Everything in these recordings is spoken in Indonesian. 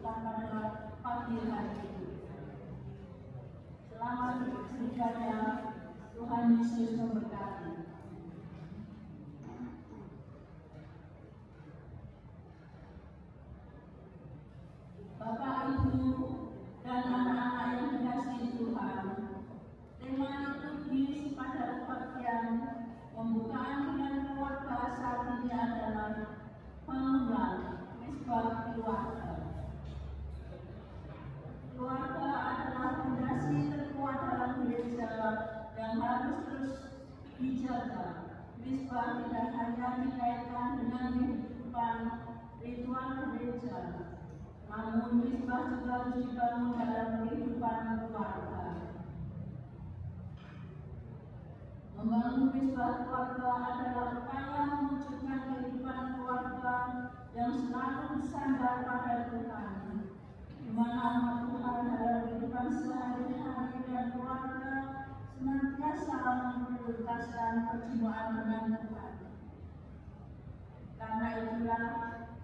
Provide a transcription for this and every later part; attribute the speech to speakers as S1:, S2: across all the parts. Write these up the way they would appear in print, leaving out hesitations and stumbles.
S1: kita pada pagi hari ini. Selamat beribadah, Tuhan Yesus memberkati. Bapak, Ibu, dan anak-anak yang dikasihi Tuhan, tema liturgi pada bagian pembukaan bulan keluarga saat ini adalah bangunan misbah keluarga. Keluarga adalah fondasi terkuat dalam gereja yang harus terus dijaga. Misbah tidak hanya dikaitkan dengan kehidupan ritual gereja, namun misbah juga harus dibangun dalam kehidupan keluarga. Membangun misbah keluarga adalah upaya mewujudkan kehidupan keluarga yang selalu bersandar pada Tuhan, di mana nama Tuhan dalam kehidupan sehari-hari dan keluarga senantiasa memprioritaskan perjumpaan dengan Tuhan. Karena itulah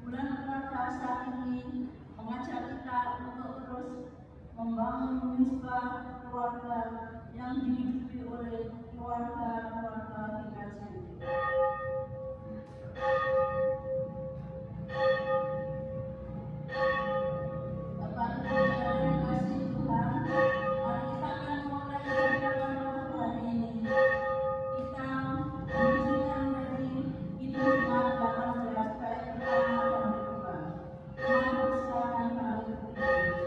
S1: bulan keluarga saat ini mengajak kita untuk terus membangun misbah keluarga yang dihidupi oleh keluarga-keluarga dikasih. Bapak Ibu yang dikasih Tuhan, mari kita akan mulai pada hari ini. Kita melanjutkan dari Kidung 18 ayat pertama dan kedua. Mari persilakan kami berdiri.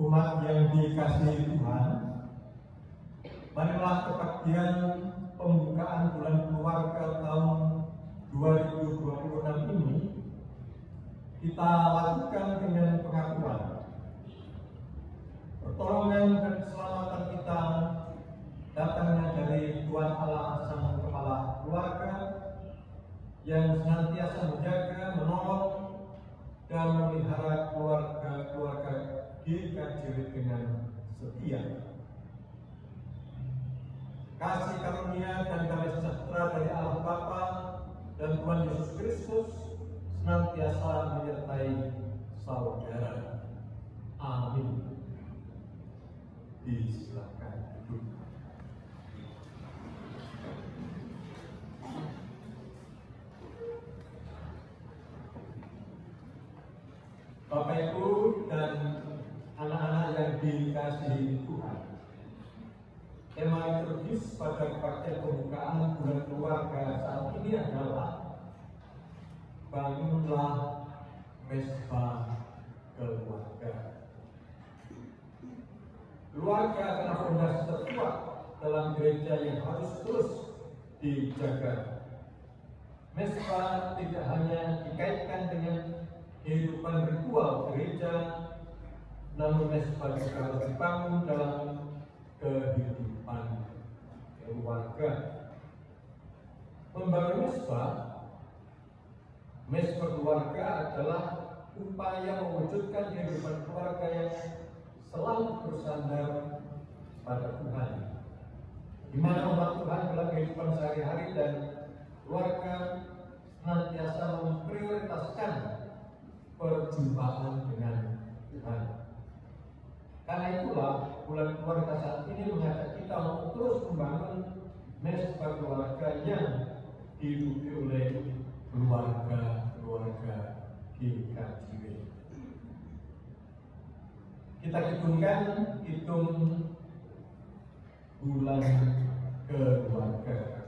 S2: Umat yang dikasihi Tuhan, marilah kebaktian pembukaan bulan keluarga tahun 2026 ini kita lakukan dengan pengakuan pertolongan dan keselamatan kita datangnya dari Tuhan Allah Sang Kepala Keluarga yang senantiasa menjaga, menolong, dan memelihara keluarga-keluarga GKJW dengan setia. Kasih karunia dan damai sejahtera dari Allah Bapa dan Tuhan Yesus Kristus senantiasa menyertai saudara. Amin. Disilakan duduk. Bapak Ibu dan anak-anak yang dikasihi Tuhan, tema liturgis pada kebaktian pembukaan bulan keluarga saat ini adalah bangunlah mesbah keluarga. Keluarga adalah fondasi terkuat dalam gereja yang harus terus dijaga. Mesbah tidak hanya dikaitkan dengan kehidupan ritual gereja, namun mesbah juga harus dibangun dalam kehidupan keluarga. Membangun mesbah keluarga adalah upaya mewujudkan kehidupan keluarga yang selalu bersandar pada Tuhan, di mana umat Tuhan dalam kehidupan sehari-hari dan keluarga senantiasa memprioritaskan perjumpaan dengan Tuhan. Karena itulah bulan keluarga saat ini mengajak kita untuk terus membangun mesbah keluarga yang dihidupi oleh keluarga GKJW. Kita hitung bulan keluarga.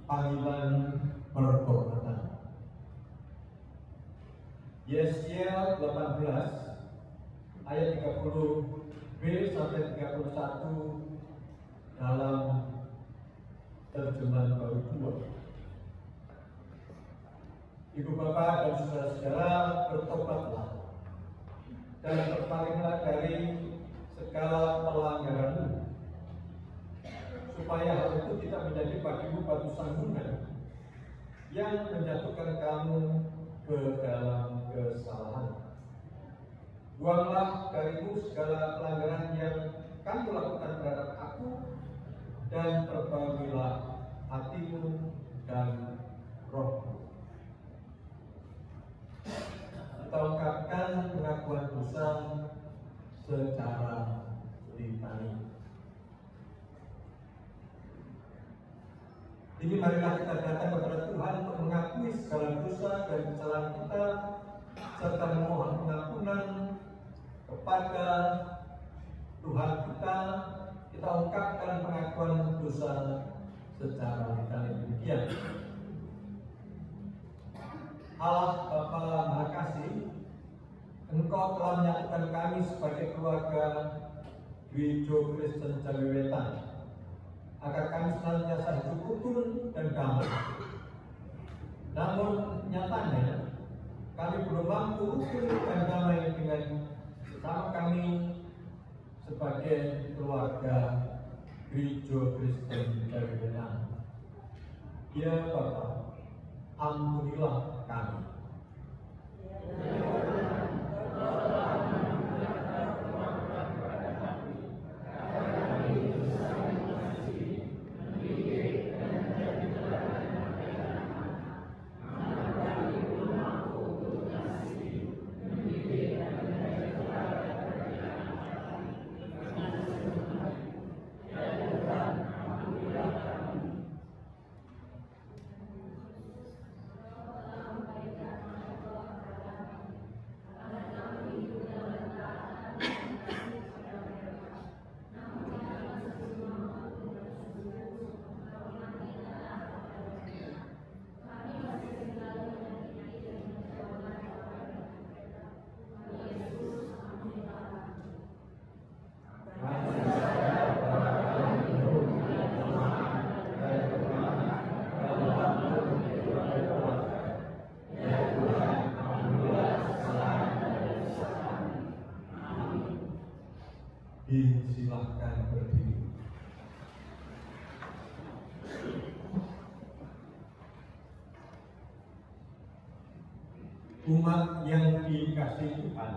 S2: Panggilan pertobatan. Yesaya 18 ayat 30b sampai 31 dalam terjemahan baru 2. Ibu bapak dan saudara-saudara, bertobatlah dan berpalinglah dari segala pelanggaranmu, supaya hal itu tidak menjadi bagimu batu sandungan yang menjatuhkan kamu ke dalam kesalahan. Buanglah darimu segala pelanggaran yang kamu lakukan terhadap aku, dan perbagailah hatimu dan rohmu. Kita ungkapkan pengakuan dosa secara litani. Jadi marilah kita datang kepada Tuhan untuk mengakui segala dosa dan kesalahan kita, serta memohon pengampunan kepada Tuhan kita. Kita ungkapkan pengakuan dosa secara litani demikian. Allah Bapa Maha Kasih, Engkau telah menyatukan kami sebagai keluarga Gereja Kristen Jawi Wetan, agar kami senantiasa hidup rukun dan damai. Namun nyatanya kami belum mampu rukun dan damai dengan sesama kami sebagai keluarga Gereja Kristen Jawi Wetan. Ya Bapa, ampunilah kami. Silahkan berdiri. Umat yang dikasihi Tuhan,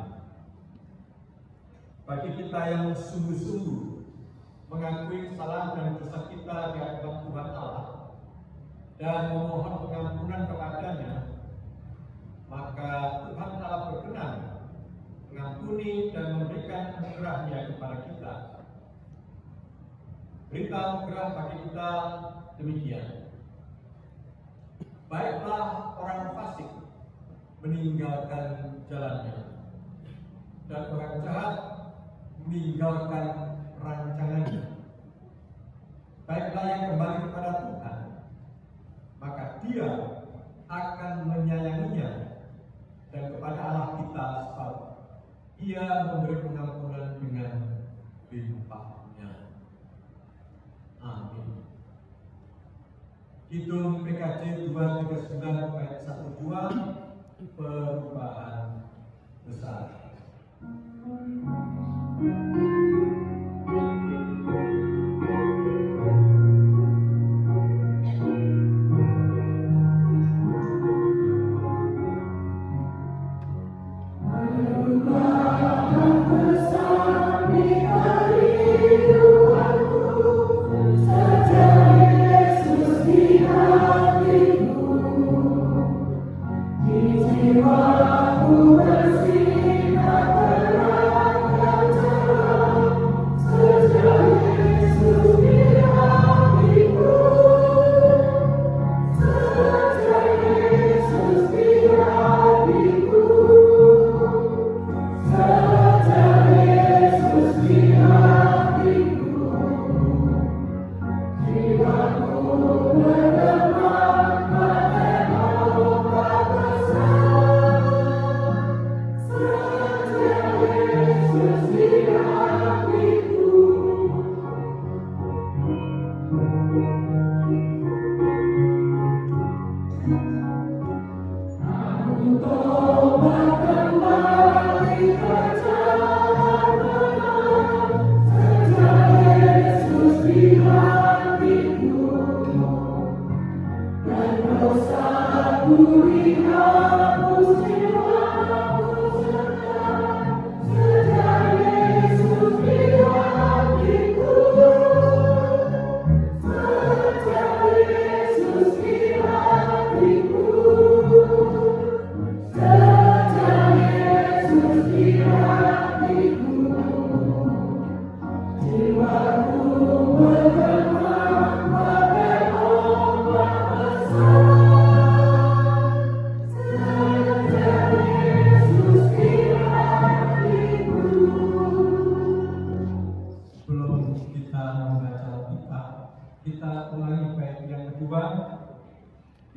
S2: bagi kita yang sungguh-sungguh mengakui kesalahan dan dosa kita di hadapan Tuhan Allah dan memohon pengampunan kepadanya, maka Tuhan Allah berkenan mengampuni dan memberikan anugerah-Nya kepada kita. Berita anugerah bagi kita demikian: baiklah orang fasik meninggalkan jalannya, dan orang jahat meninggalkan rancangannya. Baiklah yang kembali kepada Tuhan, maka Dia akan menyayanginya, dan kepada Allah kita sebab Ia memberi pengampunan dengan limpahnya. Amin. Kidung PKJ 239 ayat 1-2, perubahan besar.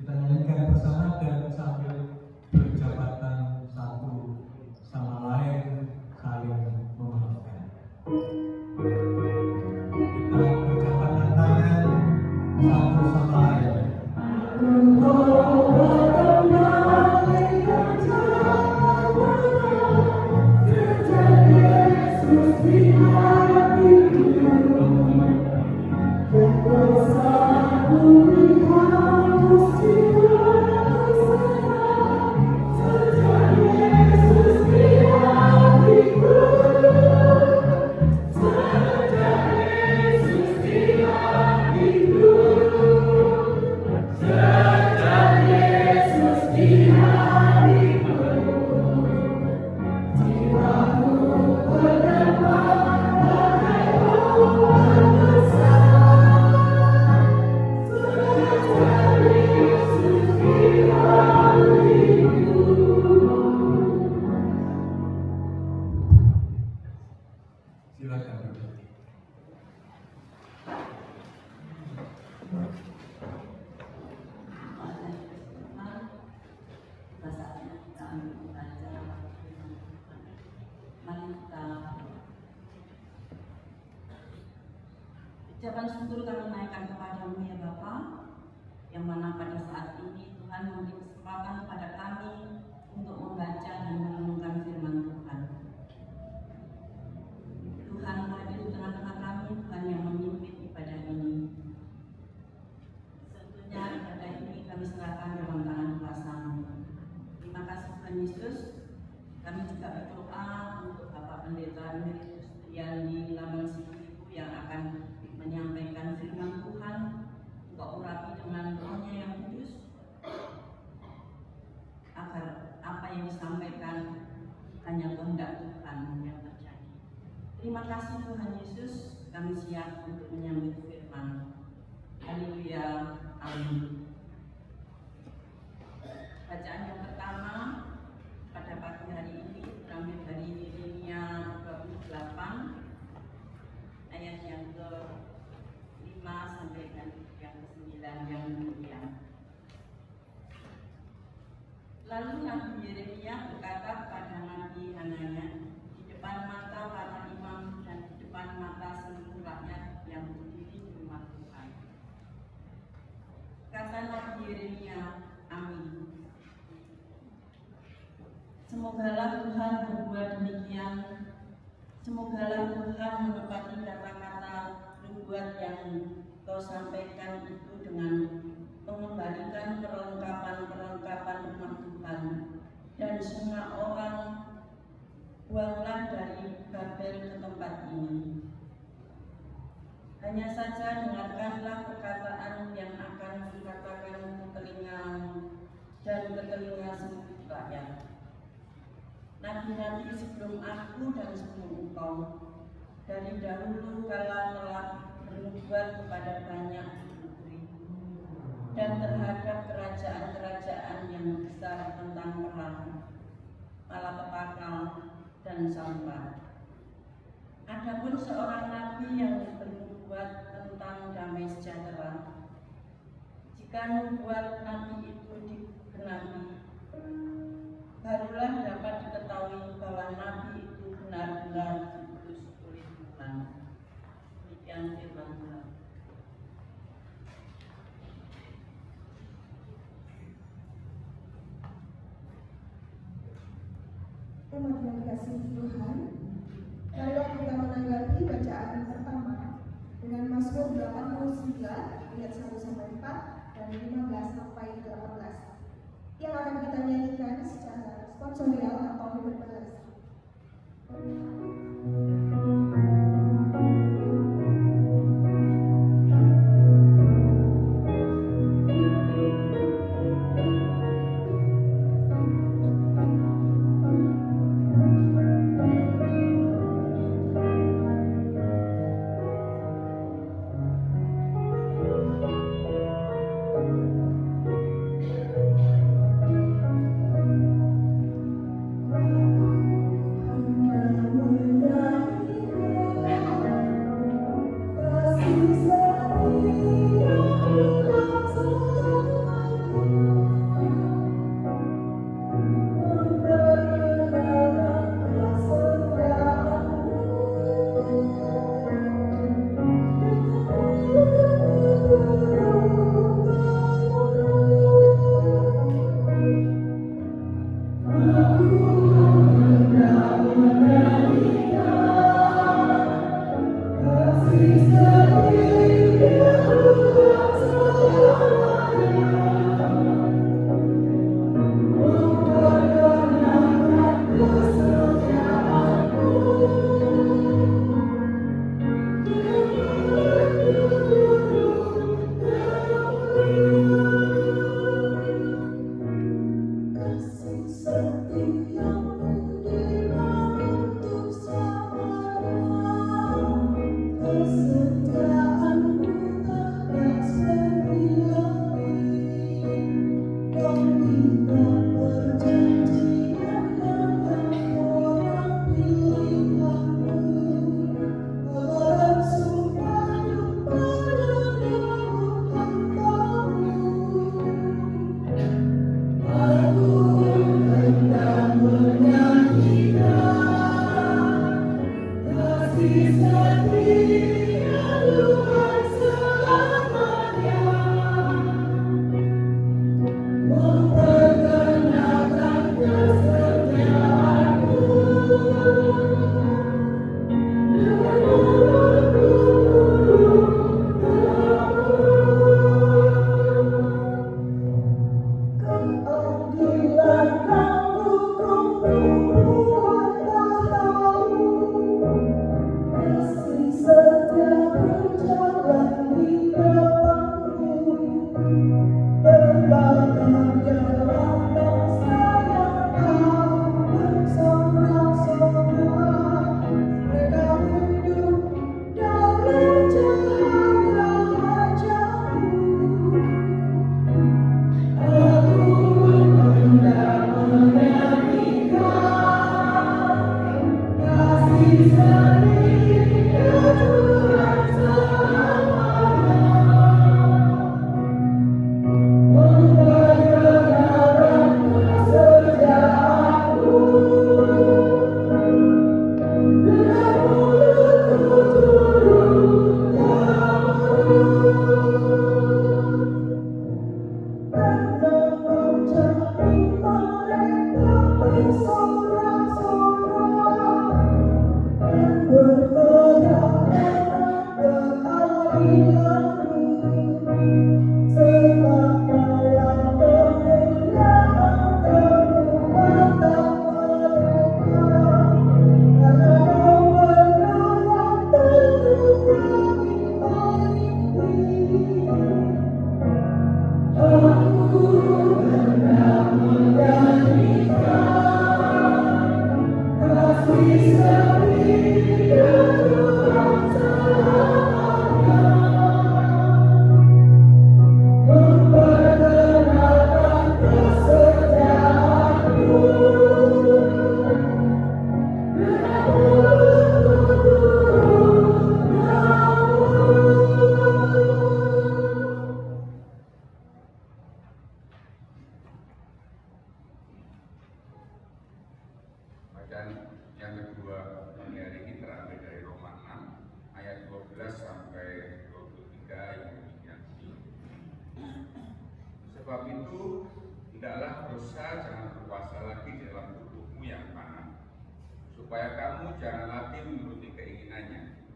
S2: Kita nyanyikan bersama dan sambil berjabatan satu sama lain saling memaafkan. satu sama lain. Silakan.
S1: Ucapan syukur kami naikkan kepadamu ya Bapa, yang mana pada saat ini Tuhan memberi kesempatan kepada kami untuk membaca dan merenungkan firman Tuhan. Tuhan hadir di tengah-tengah kami, Tuhan yang memimpin ibadah ini. Tentunya ibadah ini kami serahkan dalam tangan kuasa-Mu. Terima kasih Tuhan Yesus. Kami juga berdoa untuk Bapak Pendeta Emeritus Triandi Lambang Sibu yang akan menyampaikan firman Tuhan, Engkau urapi dengan roh-Nya yang kudus, agar apa yang disampaikan hanya kehendak Tuhan yang terjadi. Terima kasih Tuhan Yesus, kami siap untuk menyambut firman. Haleluya, amin. Bacaan yang pertama pada pagi hari ini terambil dari Yeremia 28 ayat yang ke-5 sampai yang ke-9 yang demikian. Lalu Nabi Yeremia berkata kepada Nabi Hananya di depan mata para imam dan di depan mata seluruh rakyat yang berdiri di rumah Tuhan. Kata Nabi Yeremia, amin. Semogalah Tuhan berbuat demikian. Semogalah Tuhan menepati kata-kata nubuat yang kau sampaikan itu dengan mengembalikan perlengkapan-perlengkapan rumah Tuhan dan semua orang buanglah dari Babel ke tempat ini. Hanya saja dengarkanlah perkataan yang akan dikatakan ke telingamu dan ke telinga seluruh rakyat. Nabi-nabi sebelum aku dan sebelum engkau dari dahulu kala telah bernubuat kepada banyak negeri dan terhadap kerajaan-kerajaan yang besar tentang perang, malapetaka dan sampah. Adapun seorang nabi yang bernubuat tentang damai sejahtera, jika nubuat nabi itu digenapi, barulah dapat diketahui bahwa nabi itu benar-benar diutus oleh Tuhan. Demikian firman Tuhan.
S3: Umat yang dikasihi Tuhan, marilah kita menanggapi bacaan pertama dengan Mazmur 89 ayat 1 sampai 4 dan 15 sampai 18 yang akan kita nyanyikan secara responsorial atau berbalas.
S4: Sebab itu, hendaklah dosa jangan berkuasa lagi di dalam tubuhmu yang fana, supaya kamu jangan lagi menuruti keinginannya.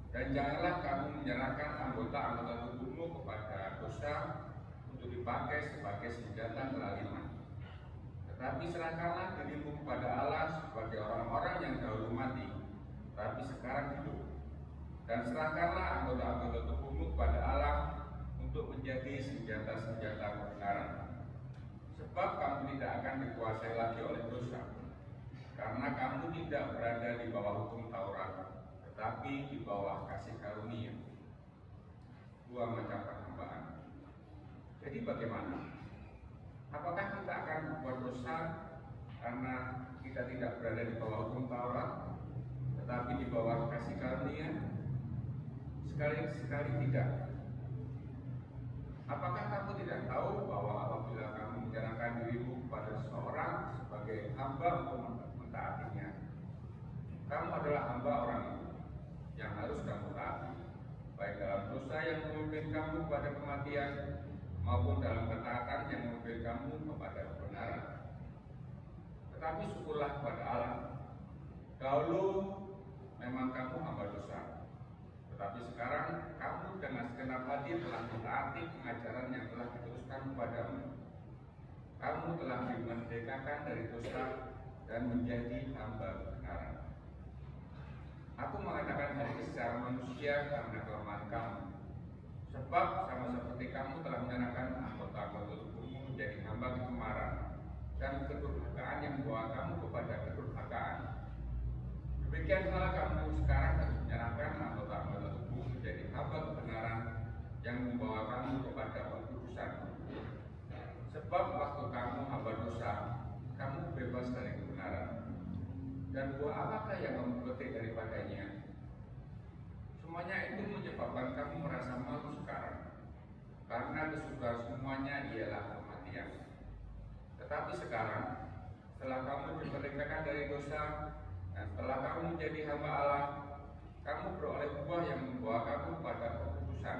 S4: Dan janganlah kamu menyerahkan anggota-anggota tubuhmu kepada dosa untuk dipakai sebagai senjata kelaliman. Tetapi serahkanlah dirimu kepada Allah sebagai orang-orang yang dahulu mati, tapi sekarang hidup. Dan serahkanlah anggota-anggota tubuhmu kepada Allah untuk menjadi senjata-senjata kebenaran. Sebab kamu tidak akan dikuasai lagi oleh dosa, karena kamu tidak berada di bawah hukum Taurat, tetapi di bawah kasih karunia. Dua macam perhambaan. Jadi bagaimana? Apakah kita akan berbuat dosa karena kita tidak berada di bawah hukum Taurat, tetapi di bawah kasih karunia? Sekali-sekali tidak. Apakah kamu tidak tahu bahwa apabila kamu menyerahkan dirimu kepada seseorang sebagai hamba untuk mentaatinya, kamu adalah hamba orang itu yang harus kamu taati, baik dalam dosa yang memimpin kamu kepada kematian maupun dalam ketaatan yang memimpin kamu kepada kebenaran. Tetapi syukurlah kepada Allah, dahulu memang kamu hamba dosa, tetapi sekarang kamu dengan segenap hati telah mentaati pengajaran yang telah diteruskan kepadamu. Kamu telah dimerdekakan dari dosa dan menjadi hamba kebenaran. Aku mengatakan hal ini secara manusia karena kelemahan kamu. Sebab sama seperti kamu telah menyerahkan anggota-anggota tubuhmu menjadi hamba kecemaran dan kedurhakaan yang membawa kamu kepada kedurhakaan. Demikian pula kamu sekarang harus menyerahkan anggota-anggota tubuh menjadi hamba kebenaran yang membawa kamu kepada kekudusan. Sebab waktu kamu hamba dosa, kamu bebas dari kebenaran. Dan buah apakah yang kamu petik daripadanya? Semuanya itu menyebabkan kamu merasa malu sekarang, karena kesudahan semuanya ialah kematian. Tetapi sekarang, setelah kamu dimerdekakan dari dosa, dan setelah kamu menjadi hamba Allah, kamu beroleh buah yang membawa kamu pada kekudusan,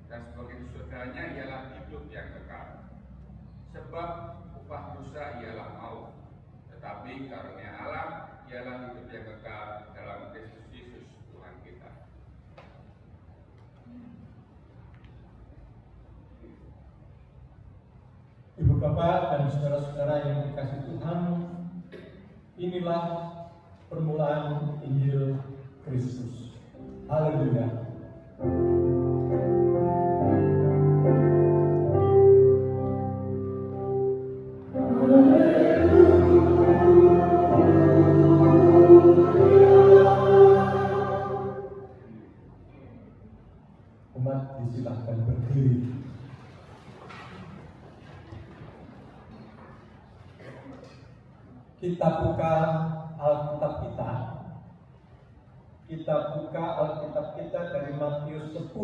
S4: dan sebagai kesudahnya ialah hidup yang kekal. Sebab upah dosa ialah maut, tetapi karunia Allah ialah hidup yang kekal dalam Kristus Yesus Tuhan kita.
S2: Ibu bapak dan saudara-saudara yang dikasihi Tuhan, inilah permulaan Injil Kristus. Haleluya. Umat disilahkan berdiri. Kita buka Alkitab kita. Kita buka Alkitab kita dari Matius 10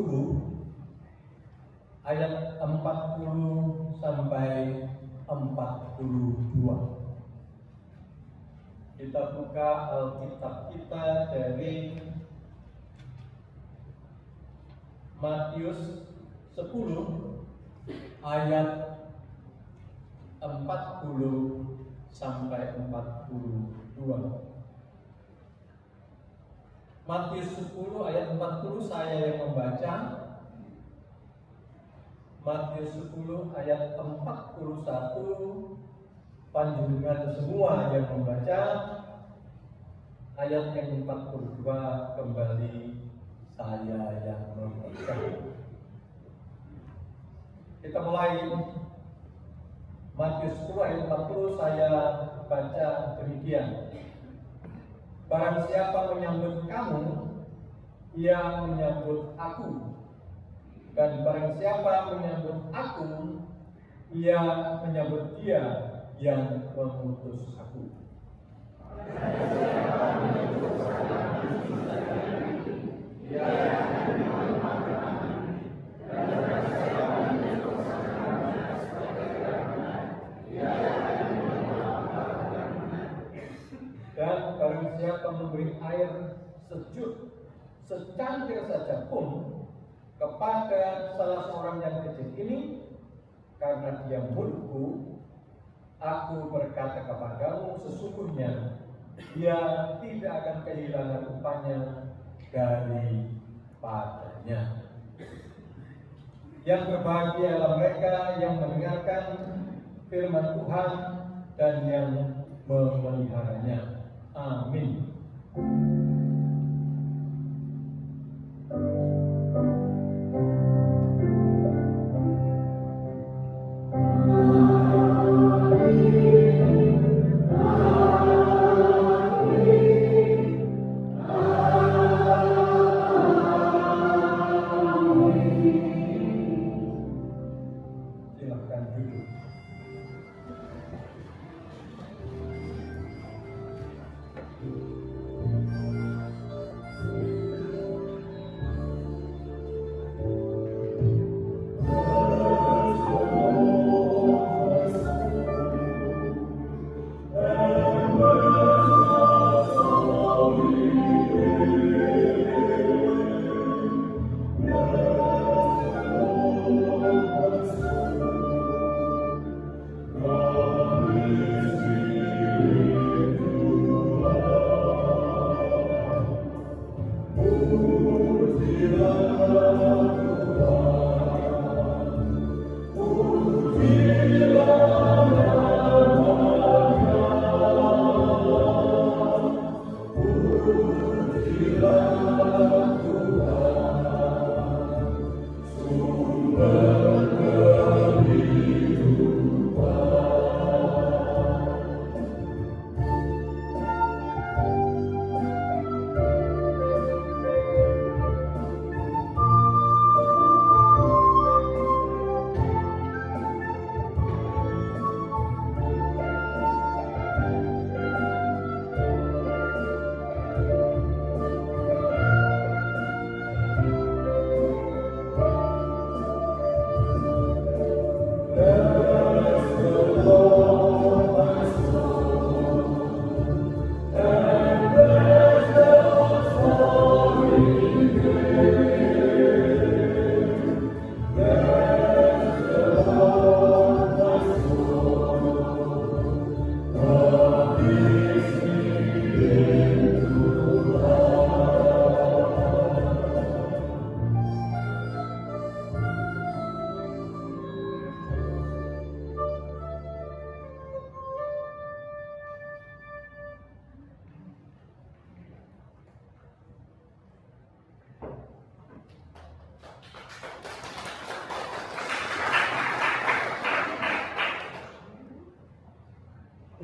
S2: ayat 40 sampai 42. Kita buka Alkitab kita dari Matius 10 ayat 40 sampai 42. Matius 10 ayat 40 saya yang membaca. Matius 10 ayat 41 panjenengan semua yang membaca. Ayat yang 42 kembali saya yang membaca. Kita mulai. Matius 10 ayat 40 saya baca demikian. Barang siapa menyambut kamu, ia menyambut aku. Dan barang siapa menyambut aku, ia menyambut dia yang mengutus aku. Dan barang siapa memberi air sejuk secangkir saja pun kepada salah seorang yang kecil ini, karena dia mulku, aku berkata kepadamu, sesungguhnya dia tidak akan kehilangan upahnya daripadanya. Yang berbahagialah mereka yang mendengarkan firman Tuhan dan yang memeliharanya. Amin. Silakan duduk.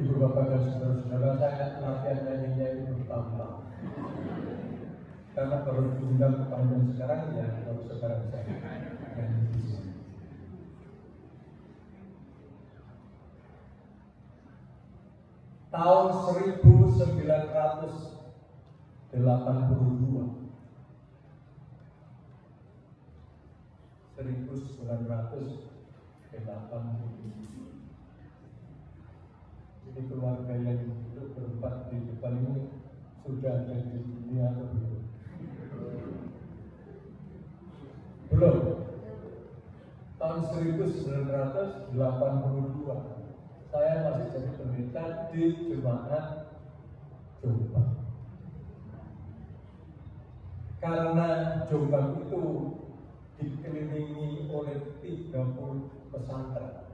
S2: Ibu bapak dan saudara-saudara, saya latihan nyanyinya itu bertahun-tahun. Karena baru diundang ke panggung sekarang, ya baru sekarang saya nyanyi di sini. Tahun 1982. Jadi keluarga yang hidup berempat di depan ini sudah ada di dunia atau belum? Belum. Tahun 1982 saya masih jadi pendeta di jemaat Jombang. Karena Jombang itu dikelilingi oleh 30 pesantren.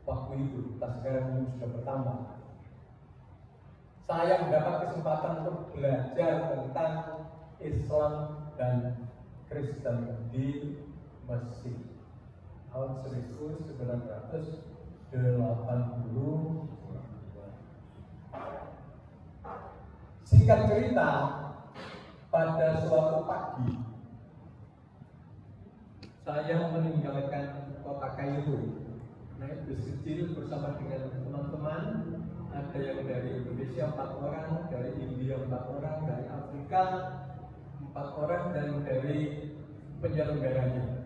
S2: Waktu itu, tak sekarang ini sudah bertambah. Saya mendapat kesempatan untuk belajar tentang Islam dan Kristen di Mesir. Tahun 1982. Singkat cerita, pada suatu pagi saya meninggalkan kota Kairo, naik bus kecil bersama dengan teman-teman. Ada yang dari Indonesia 4 orang, dari India 4 orang, dari Afrika 4 orang, dan dari penyelenggaranya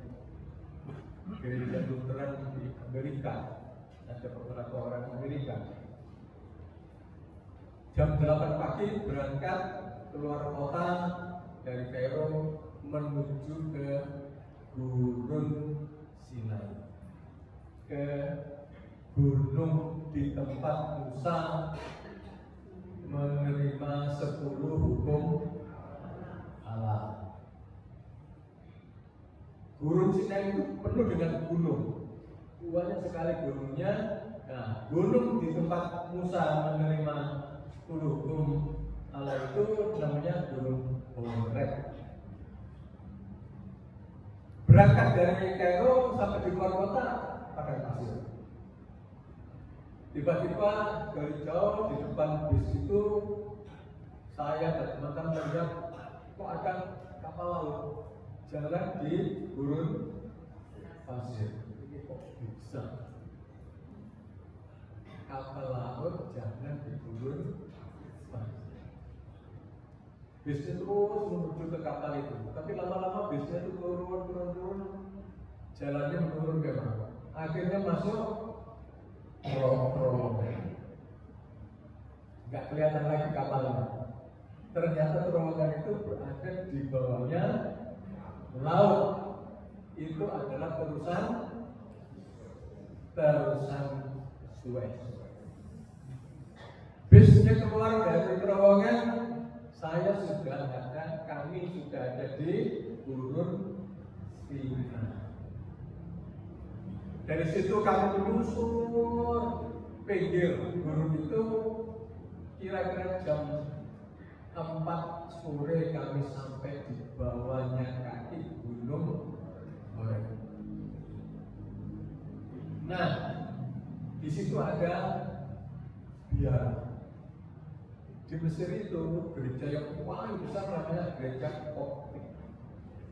S2: Gereja Lutheran di Amerika. Ada beberapa orang Amerika. Jam 8 pagi berangkat keluar kota dari Kairo menuju ke Gurun ke gunung di tempat Musa menerima 10 hukum Allah. Gunung Sinai itu penuh dengan gunung, banyak sekali gunungnya. Nah, gunung di tempat Musa menerima 10 hukum Allah itu namanya Gunung Horeb. Berangkat dari Kairo sampai di luar kota padang pasir. Tiba-tiba dari jauh di depan bis itu saya dan teman-teman melihat kok ada kapal laut jalan di gurun pasir. Ini kok bisa kapal laut jalan di gurun pasir? Bisnya terus menuju ke kapal itu, tapi lama-lama bisnya itu turun, jalannya menurun ke bawah. Akhirnya masuk terowongan. Nggak kelihatan lagi kapalnya. Ternyata terowongan itu berada di bawahnya laut. Itu adalah terusan Suez. Bisnya keluar dari terowongan, kami sudah ada di gurun Sinai. Dari situ kami menyusur pinggir gurun itu, kira-kira jam 4 sore kami sampai di bawahnya kaki Gunung Horeb. Nah, di situ ada biara. Di Mesir itu gereja yang paling besar namanya gereja Koptik,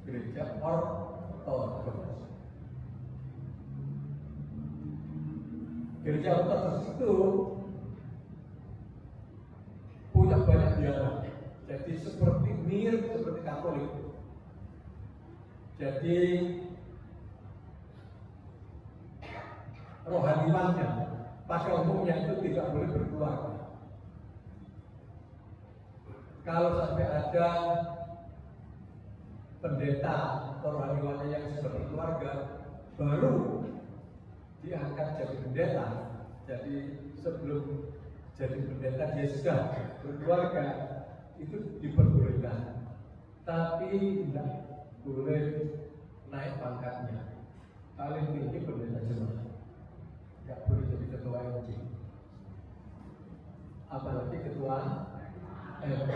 S2: gereja Ortodoks. Gereja Ortodoks itu punya banyak biara, jadi mirip seperti Katolik. Jadi rohaniwannya pada umumnya itu tidak boleh berkeluarga. Kalau sampai ada pendeta atau rohaniwannya yang sudah berkeluarga, baru diangkat jadi pendeta. Jadi sebelum jadi pendeta dia sudah berkeluarga, itu diperbolehkan, tapi tidak boleh naik pangkatnya. Paling tinggi pendeta jemaat, tidak boleh jadi ketua MJ, apalagi ketua MJ.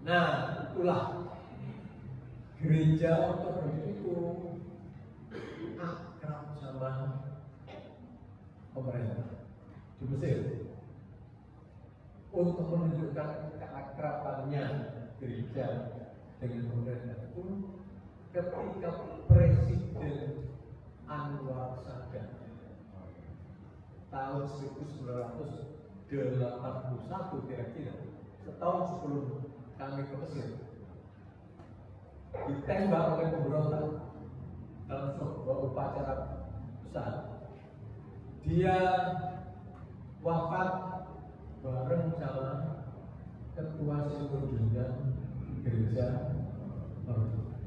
S2: Nah, itulah gereja Ortodoks itu akrab sama pemerintah di Mesir. Untuk menunjukkan keakrabannya gereja dengan pemerintah itu, ketika Presiden Anwar Sadat tahun 1981 kira-kira, setahun sebelum kami ke Mesir, ditembak oleh pemberontak dalam sebuah upacara besar. Dia wafat bareng sama ketua Sinode Dunia Gereja Ortodoks.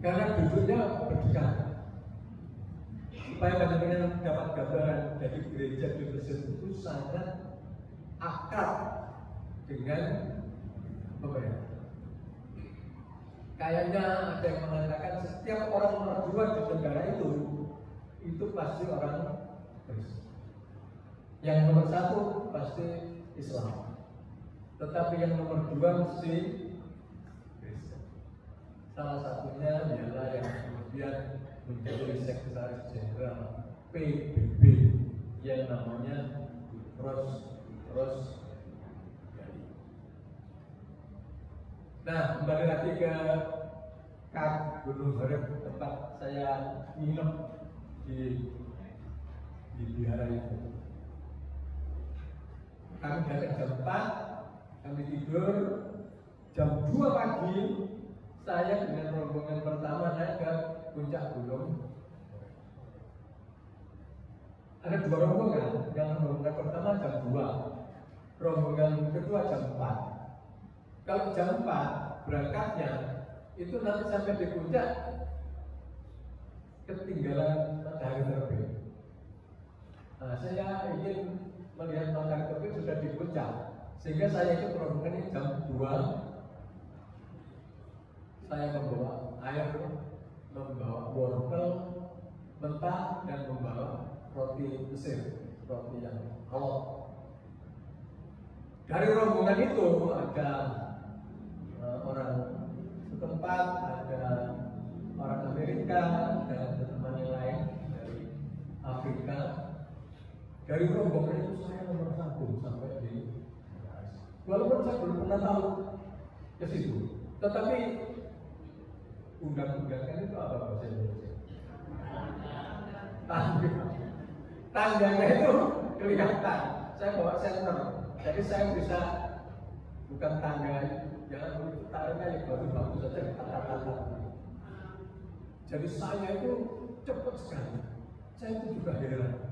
S2: Karena duduknya berdekatan, supaya benar-benar dapat gambaran dari gereja di Mesir itu sangat akrab dengan pemerintah. Kayaknya ada yang mengatakan setiap orang nomor 2 di negara itu pasti orang Kristen. Yang nomor 1 pasti Islam, tetapi yang nomor 2 mesti Kristen. Salah satunya ialah yang kemudian menjadi sekretaris jenderal PBB yang namanya Ros. Nah, kembali lagi ke Gunung Horeb, tempat saya nginep di wihara itu. Kami datang jam 4, kami tidur jam 2 pagi. Saya dengan rombongan pertama naik ke puncak gunung. Ada 2 rombongan, yang rombongan pertama jam 2, rombongan kedua jam 4. Kalau jam 4 berangkatnya, itu nanti sampai di puncak ketinggalan matahari terbit. Nah, saya ingin melihat makan kopi sudah di puncak, sehingga saya itu rombongan jam 2. Saya membawa air, membawa wortel mentah, dan membawa roti Mesir, roti yang halal. Dari rombongan itu ada orang setempat, ada orang Amerika, dan teman yang lain dari Afrika. Dari rombongan itu saya nomor 1 sampai di, walaupun saya belum pernah tahu ke situ, tetapi undang-undangnya itu apa bahasa Indonesia? Tangganya itu kelihatan. Saya bawa senter, jadi saya bisa, bukan tangga, jangan begitu tariknya yang bagus-bagus saja ditata-tata. Jadi saya itu cepat sekali. Saya itu juga heran.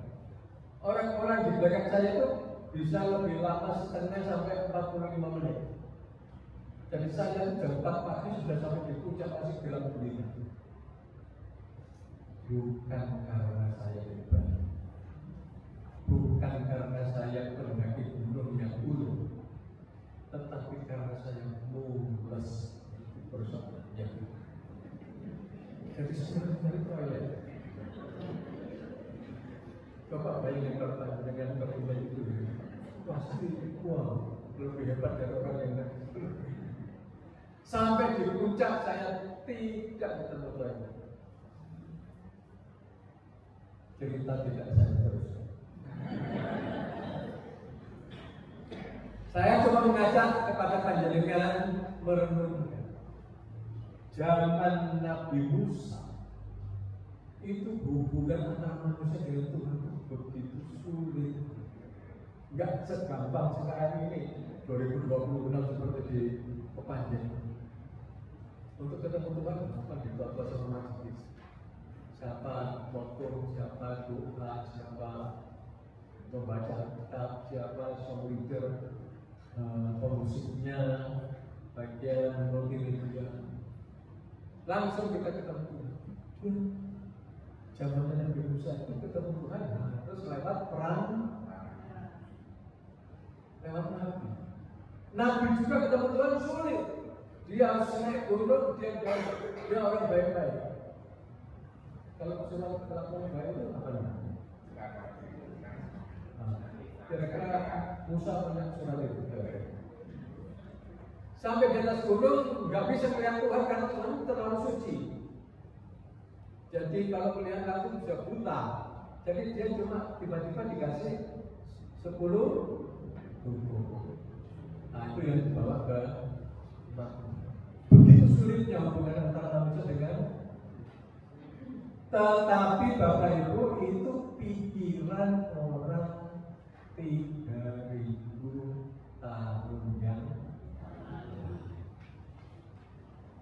S2: Orang-orang di belakang saya itu bisa lebih lama setengah sampai 45 menit. Jadi saya jam 4 pagi sudah sampai di puncak masih dalam gulita. Bukan karena saya hebat, bukan karena saya mendaki gunung yang ulu, tetapi karena saya mules persoalannya. Jadi sebenarnya proyek. Coba bayangin kalau dengan pertemuan itu, pasti wow, lebih hebat dari orang yang lain. Sampai di puncak saya tidak ketemu lagi. Cerita tidak saya terus. Saya cuma mengajak kepada panjenengan merenungkan zaman Nabi Musa. Itu hubungan antara manusia dengan Tuhan begitu sulit. Enggak segampang sekarang ini 2026 seperti di Pepanjang. Untuk ketemu Tuhan bukan di kota sama masjid. Siapa motor, siapa doa, siapa membaca kitab, siapa song leader, pemusiknya, bagian multimedia. Langsung kita ketemu Tuhan. Zaman Nabi Musa itu ketemu Tuhan, terus lewat perang, lewat Nabi. Nabi juga ketemu Tuhan sulit. Dia harus naik gunung, dia orang baik-baik. Kalau surat kelakuan baik itu apa namanya? Kira-kira Musa banyak surat itu. Sampai di atas gunung nggak bisa melihat Tuhan karena Tuhan terlalu suci. Jadi kalau melihat langsung bisa buta. Jadi dia cuma tiba-tiba dikasih 10 buku. Nah itu yang dibawa ke begitu sulitnya hubungan antara manusia dengan. Tetapi Bapak Ibu itu pikiran orang 3.000 tahun yang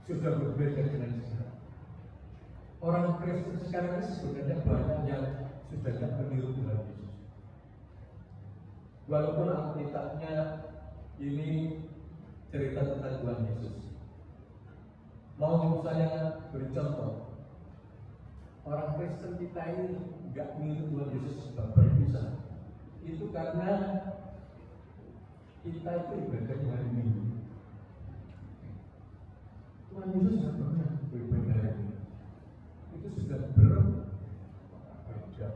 S2: sudah berbeda dengan sekarang. Orang Kristen sekarang ini sebenarnya banyak yang sudah tidak meniru Tuhan Yesus. Walaupun Alkitabnya ini cerita tentang Tuhan Yesus. Mau saya beri contoh. Orang Kristen kita ini nggak meniru Tuhan Yesus berpisah. Itu karena kita itu ibadahnya hari Minggu. Tuhan Yesus nggak pernah beribadah hari Minggu. Itu sudah berbeda.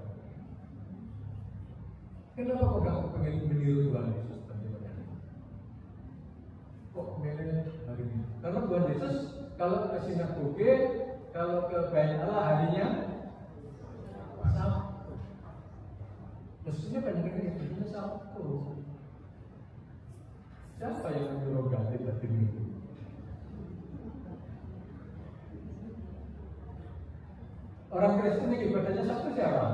S2: Kenapa kok kamu pengen meniru Tuhan Yesus? Kok milih hari ini? Karena Tuhan Yesus kalau ke sinagoge, kalau ke Bait Allah harinya Sabtu. Mestinya banyak yang harinya Sabtu. Siapa yang menyuruh ganti hari Minggu? Orang Kristen ini ibadahnya Sabtu siapa?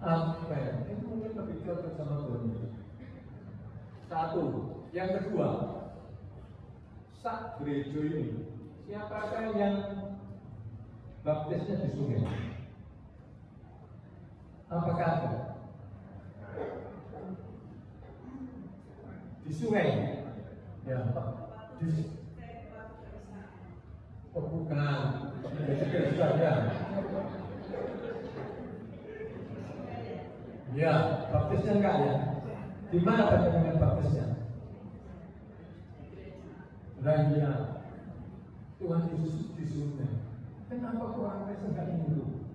S2: Amen. Itu mungkin lebih cocok sama Tuhan Yesus. Satu. Yang kedua, sak gereja ini siapakah yang baptisnya di sungai? Apakah ada? Di sungai? Ya, di bukan. Ya, baptisnya enggak ya? Di mana dengan baptisnya? Nah iya, Tuhan Yesus di surga. Kenapa orang Kristen enggak nunggu?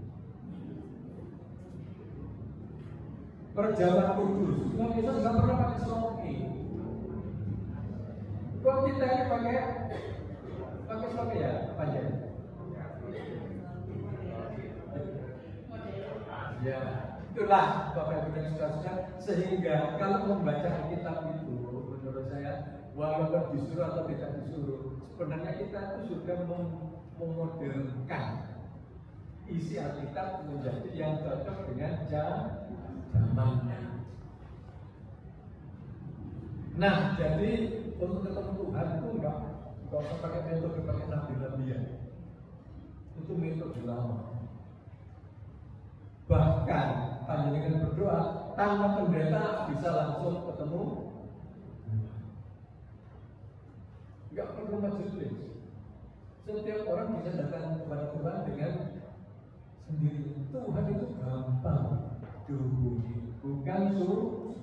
S2: Perjamuan kudus, Tuhan Yesus enggak pernah pakai sloki. Kok kita ini pakai sloki ya? Apa aja? Ya, itulah Bapak Ibu dan Saudara, sehingga kalau membaca kitab itu, menurut saya, walaupun disuruh atau tidak disuruh, sebenarnya kita itu sudah memodernkan isi Alkitab menjadi yang cocok dengan zamannya. Nah, jadi untuk ketemu Tuhan itu enggak usah pakai metode pakai nabi-nabian. Itu metode lama. Bahkan panjenengan berdoa tanpa pendeta bisa langsung ketemu. Enggak perlu majelis. Setiap orang bisa datang kepada Tuhan dengan sendiri. Tuhan itu gampang dihubungi, bukan suruh.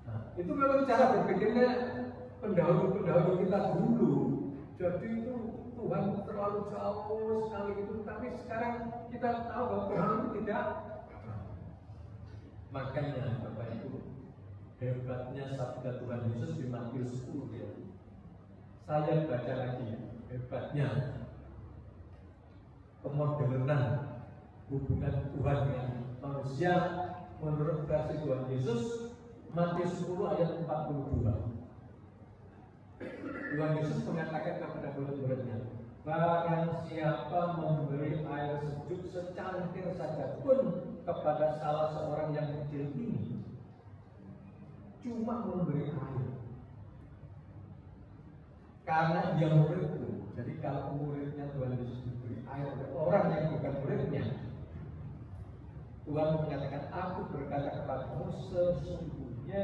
S2: Nah, itu memang cara berpikirnya pendahulu kita dulu. Jadi itu Tuhan terlalu jauh sekali itu, tapi sekarang kita tahu bahwa Tuhan itu tidak. Makanya Bapak Ibu, hebatnya sabda Tuhan Yesus di Matius 10 ya. Saya baca lagi ya, hebatnya kemodernan hubungan Tuhan dengan manusia menurut versi Tuhan Yesus Matius 10 ayat 42. Tuhan Yesus mengatakan kepada murid-muridnya, barang siapa memberi air sejuk secangkir saja pun kepada salah seorang yang kecil ini, cuma memberi air, karena dia muridku. Jadi kalau muridnya Tuhan Yesus diberi air oleh orang yang bukan muridnya, Tuhan mengatakan, aku berkata kepadamu, sesungguhnya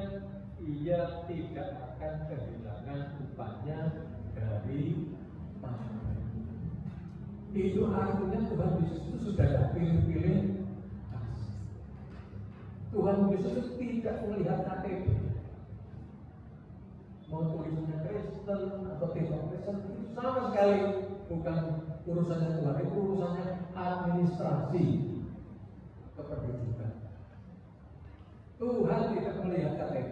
S2: ia tidak akan kehilangan upahnya dari Tuhan. Itu artinya Tuhan Yesus itu sudah tidak pilih-pilih. Tuhan Yesus itu tidak melihat KTP. Mau tulisannya Kristen atau tidak Kristen itu sama sekali bukan urusannya Tuhan, itu urusannya administrasi kependudukan. Tuhan tidak melihat KTP.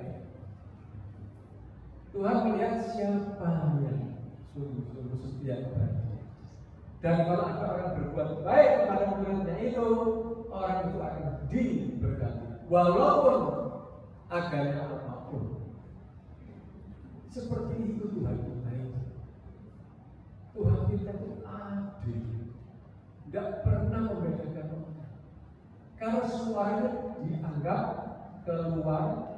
S2: Tuhan melihat siapa yang sungguh-sungguh setia kepada. Dan kalau ada orang berbuat baik kepada muridnya itu, orang itu akan diberkati, walaupun agamanya apapun. Seperti itu Tuhan kita itu. Tuhan kita itu adil, tidak pernah membedakan orang. Karena semuanya dianggap keluar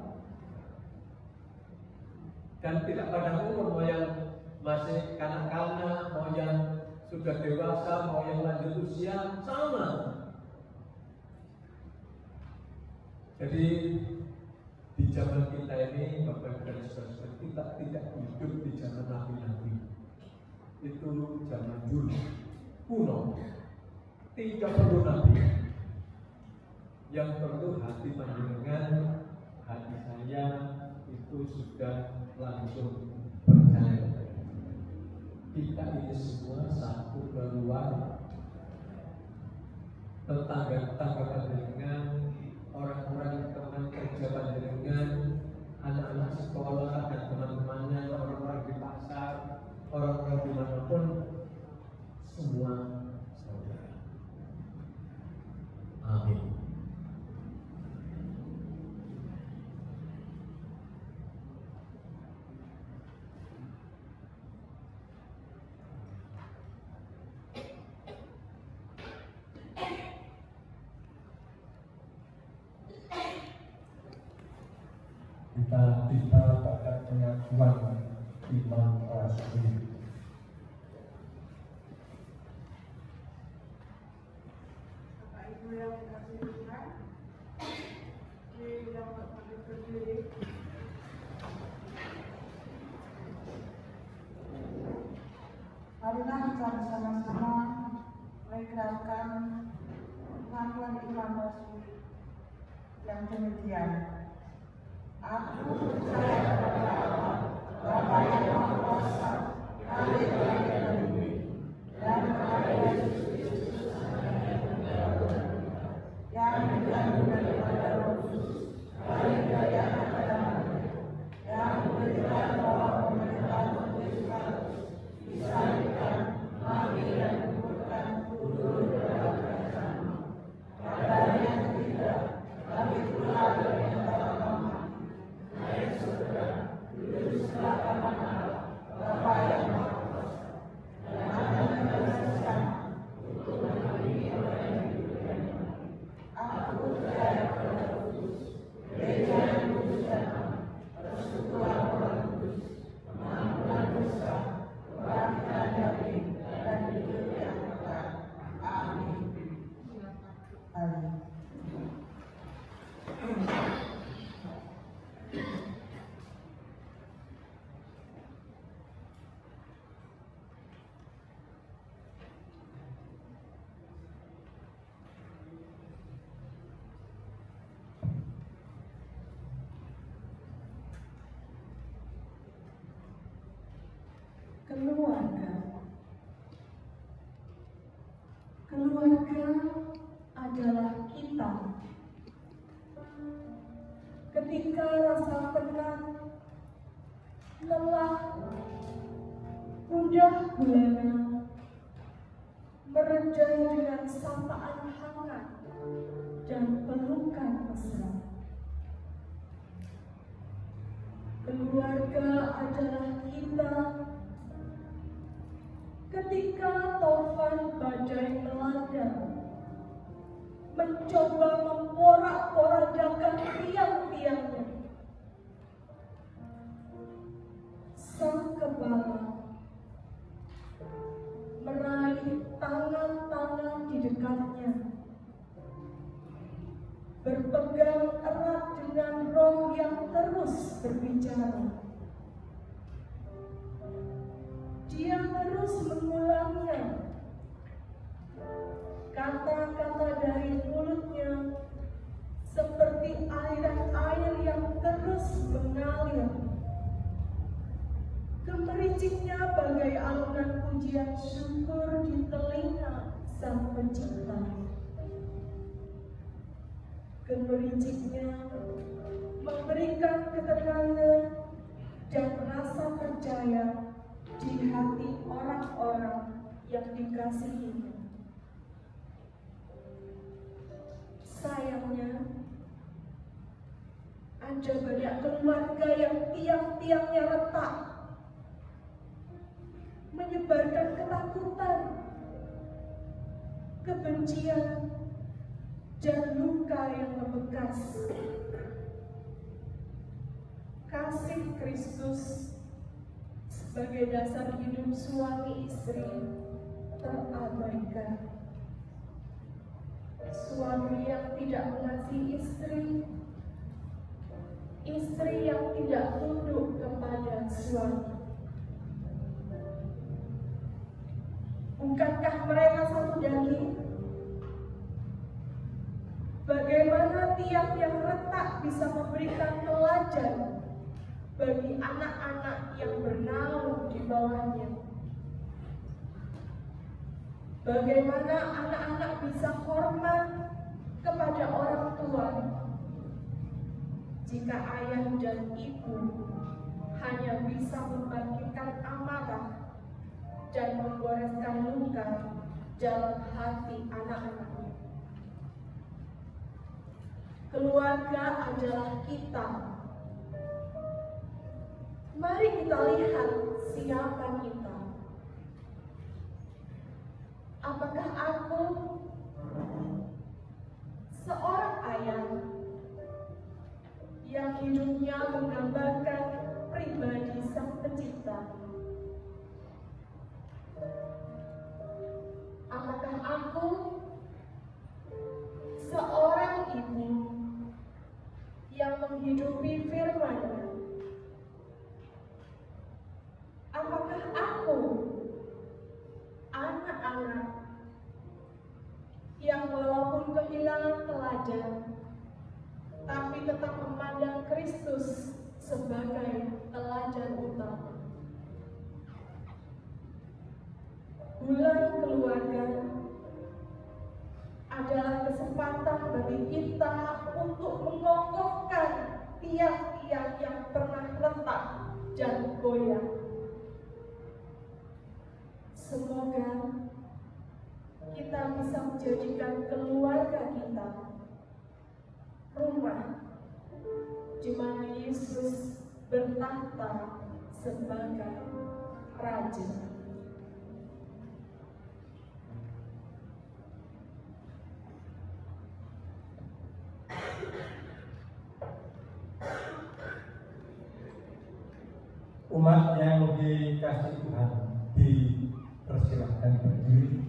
S2: dan tidak pada umur, mau yang masih kanak-kanak, mau yang sudah dewasa, mau yang lanjut usia, sama. Jadi di zaman kita ini, Bapak dan Saudara, kita tidak hidup di zaman nabi-nabi. Itu zaman dulu, kuno. Tidak perlu nabi. Yang perlu hati panjenengan, hati saya itu sudah langsung percaya. Kita ini semua satu keluarga. Tetangga-tetangga panjenengan, orang-orang teman kerja panjenengan, anak-anak sekolah dan teman-temannya, orang-orang di pasar, orang-orang dimanapun, semua saudara. Amin.
S5: Kita pada pengakuan iman rasmi.
S3: Bapak Ibu yang dikasihi Tuhan, dapat berdiri. Marilah kita bersama-sama mengikrarkan pengakuan iman palsu yang demikian. Aku percaya kepada Allah, Bapa yang Maha Kuasa, Hari langit dan bumi, dan kepada Yesus Kristus, yang dikandung daripada Roh Kudus, dari daya kepada Maria, yang diberikan bahwa pemerintahan Kristus disalibkan, mati dan dikuburkan, turun ke dalam kerajaan. Pada hari yang ketiga, bangkit pula dari antara orang mati, naik surga, duduk sebelah kanan Allah, Bapa yang Maha Kuasa, dan akan kembali bersama untuk menghakimi orang yang hidup dan yang mati. Aku percaya kepada Roh Kudus, Gereja yang kudus dan aman, persekutuan orang kudus, pengampunan dosa, kebangkitan dari dan hidup yang kekal. Amin. Amin.
S6: Keluarga adalah kita. Ketika rasa penat, lelah, gundah gulana merejai dengan sapaan hangat dan pelukan mesra. Keluarga adalah kita ketika taufan badai melanda, mencoba memporak-porandakan tiang-tiangnya. Sang kepala meraih tangan-tangan di dekatnya, berpegang erat dengan roh yang terus berbicara. Dia terus mengulangnya. Kata-kata dari mulutnya seperti aliran air yang terus mengalir. Gemericiknya bagai alunan pujian syukur di telinga Sang Pencipta. Gemericiknya memberikan ketenangan dan rasa percaya di hati orang-orang yang dikasihinya. Sayangnya, ada banyak keluarga yang tiang-tiangnya retak, menyebarkan ketakutan, kebencian, dan luka yang membekas. Kasih Kristus sebagai dasar hidup suami istri terabaikan. Suami yang tidak mengasihi istri, istri yang tidak tunduk kepada suami. Bukankah mereka satu daging? Bagaimana tiang yang retak bisa memberikan teladan bagi anak-anak yang bernaung di bawahnya? Bagaimana anak-anak bisa hormat kepada orang tua jika ayah dan ibu hanya bisa membangkitkan amarah dan menggoreskan luka dalam hati anak-anaknya? Keluarga adalah kita. Mari kita lihat siapa kita. Apakah aku seorang ayah yang hidupnya menggambarkan pribadi Sang Pencipta? Apakah aku seorang ibu yang menghidupi firman-Nya? Apakah aku anak-anak yang walaupun kaum kehilangan teladan, tapi tetap memandang Kristus sebagai teladan utama. Bulan keluarga adalah kesempatan bagi kita untuk mengokohkan tiang-tiang yang pernah retak dan goyah. Semoga kita bisa menjadikan keluarga kita rumah di mana Yesus bertahta sebagai Raja.
S5: Umat yang dikasihi Tuhan, dipersilahkan berdiri.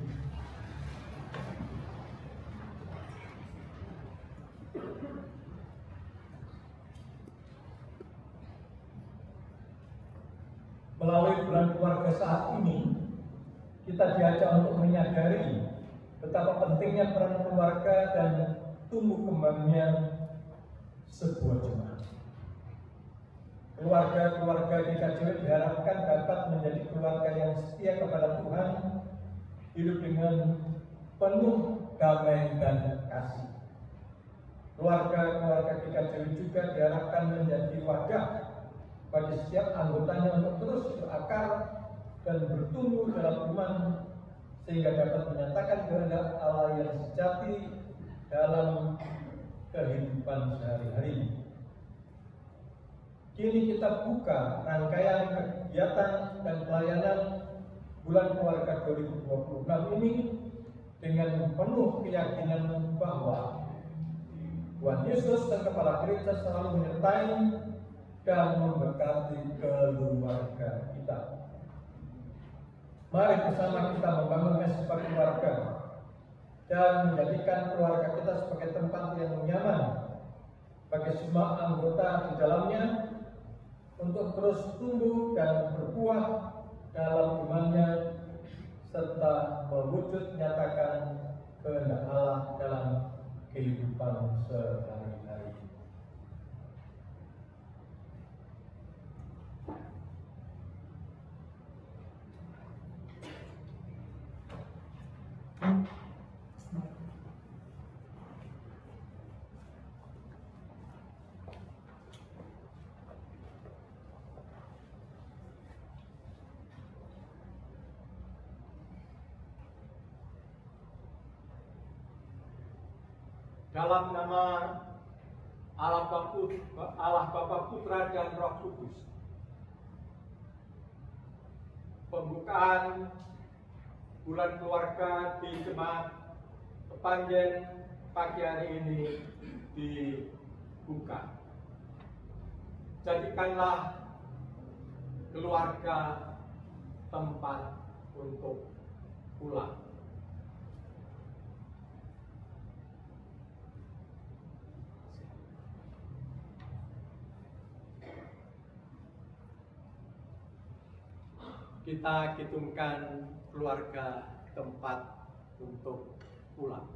S5: Melalui bulan keluarga saat ini, kita diajak untuk menyadari betapa pentingnya peran keluarga dan tumbuh kembangnya sebuah jemaat. Keluarga-keluarga GKJW diharapkan dapat menjadi keluarga yang setia kepada Tuhan, hidup dengan penuh damai dan kasih. Keluarga-keluarga GKJW juga diharapkan menjadi wadah bagi setiap anggotanya untuk terus berakar dan bertumbuh dalam iman, sehingga dapat menyatakan kehendak Allah yang sejati dalam kehidupan sehari-hari. Kini kita buka rangkaian kegiatan dan pelayanan bulan keluarga 2026 ini dengan penuh keyakinan bahwa Tuhan Yesus dan Kepala Gereja selalu menyertai dan memberkati keluarga kita. Mari bersama kita membangun sebuah keluarga dan menjadikan keluarga kita sebagai tempat yang nyaman bagi semua anggota di dalamnya untuk terus tumbuh dan berbuah dalam imannya serta mewujud nyatakan kehendak Allah dalam kehidupan sehari-hari.
S2: Dalam nama Allah Bapa, Putra dan Roh Kudus. Pembukaan bulan keluarga di Jemaat Kepanjen pagi hari ini dibuka. Jadikanlah keluarga tempat untuk pulang. Kita hitungkan keluarga tempat untuk pulang.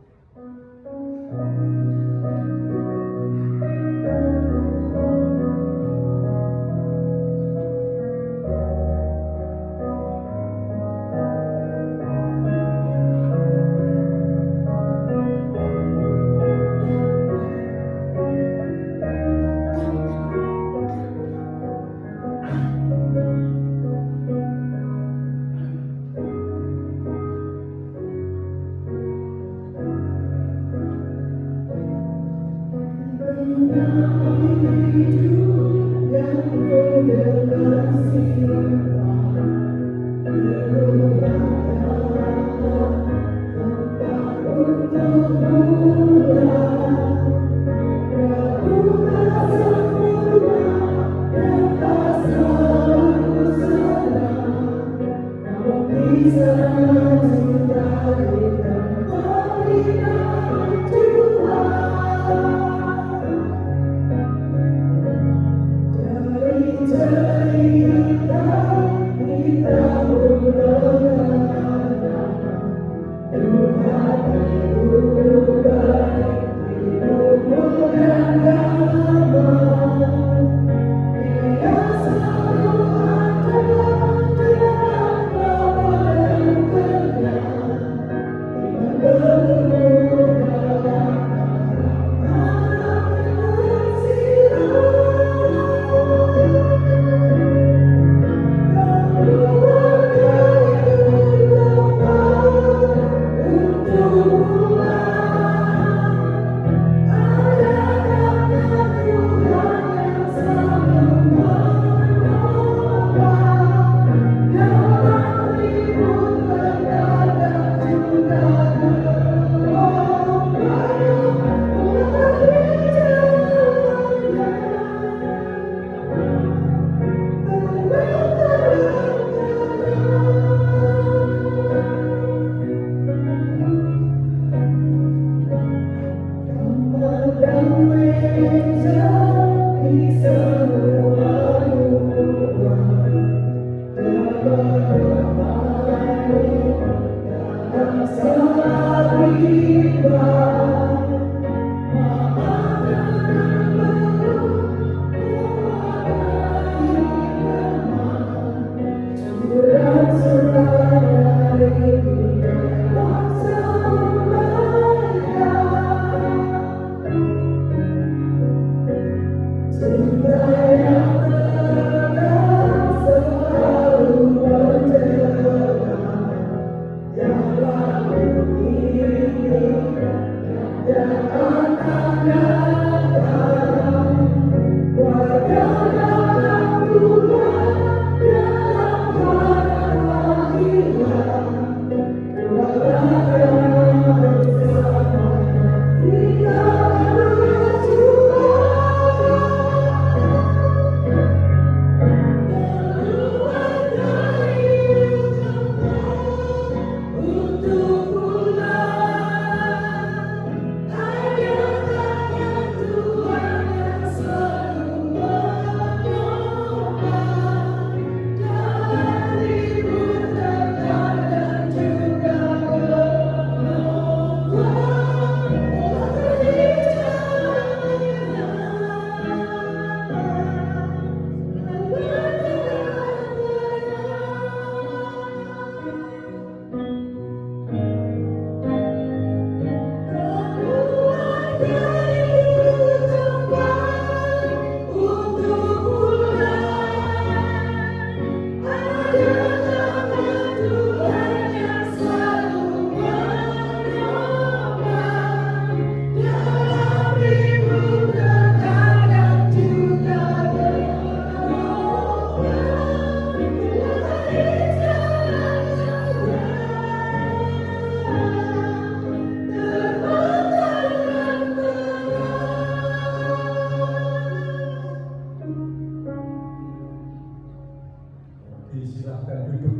S5: Silakan duduk.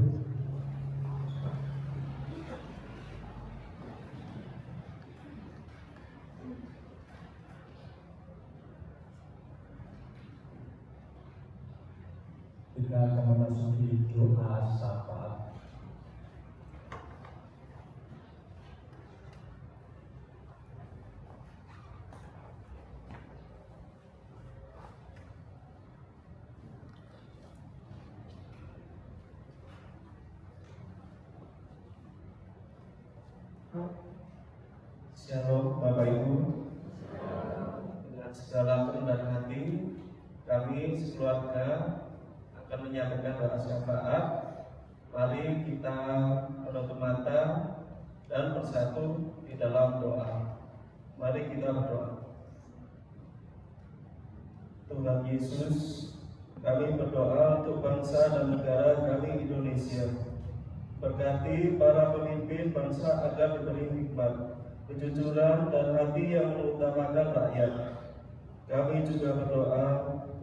S5: Kita akan memasuki doa syafaat.
S7: Shalom Bapak Ibu. Dengan segala kerendahan hati, kami sekeluarga akan menyampaikan doa syafaat. Mari kita menutup mata dan bersatu di dalam doa. Mari kita berdoa. Tuhan Yesus, kami berdoa untuk bangsa dan negara kami Indonesia. Berkati para pemimpin bangsa agar diberi hikmat, kejujuran dan hati yang mengutamakan rakyat. Kami juga berdoa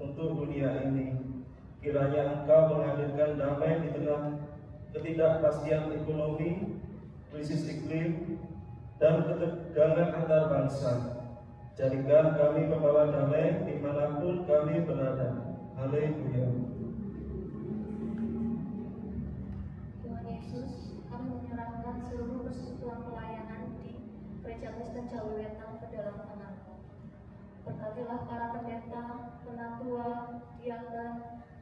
S7: untuk dunia ini. Kiranya Engkau menghadirkan damai di tengah ketidakpastian ekonomi, krisis iklim, dan ketegangan antar bangsa. Jadikan kami membawa damai dimanapun kami berada. Haleluya.
S8: Tuhan Yesus, kami menyerahkan seluruh persekutuan pelayanan di Gereja Kristen Jawiwetan ke dalam tangan-Mu. Berkatilah para pendeta, penatua, diaken,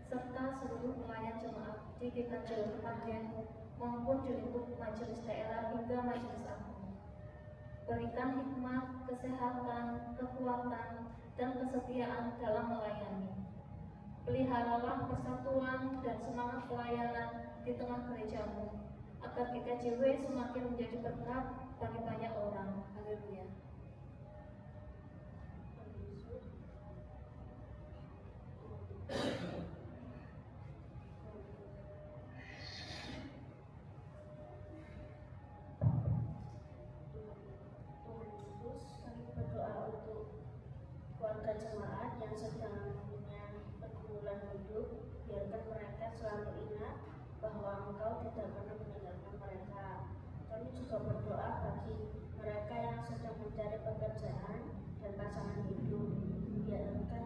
S8: serta seluruh pelayan jemaat di GKJ Kabupaten maupun di lingkup majelis daerah hingga majelis agung. Berikan hikmat, kesehatan, kekuatan, dan kesetiaan dalam melayani. Peliharalah persatuan dan semangat pelayanan di tengah gereja-Mu, agar GKJW semakin menjadi berkat bagi banyak orang. Haleluya.
S9: Kami berdoa untuk keluarga jemaat yang sedang punya pergumulan hidup. Biarkan mereka selalu ingat bahwa Engkau tidak pernah meninggalkan mereka. Kami juga berdoa bagi mereka yang sedang mencari pekerjaan dan pasangan hidup. Biarkan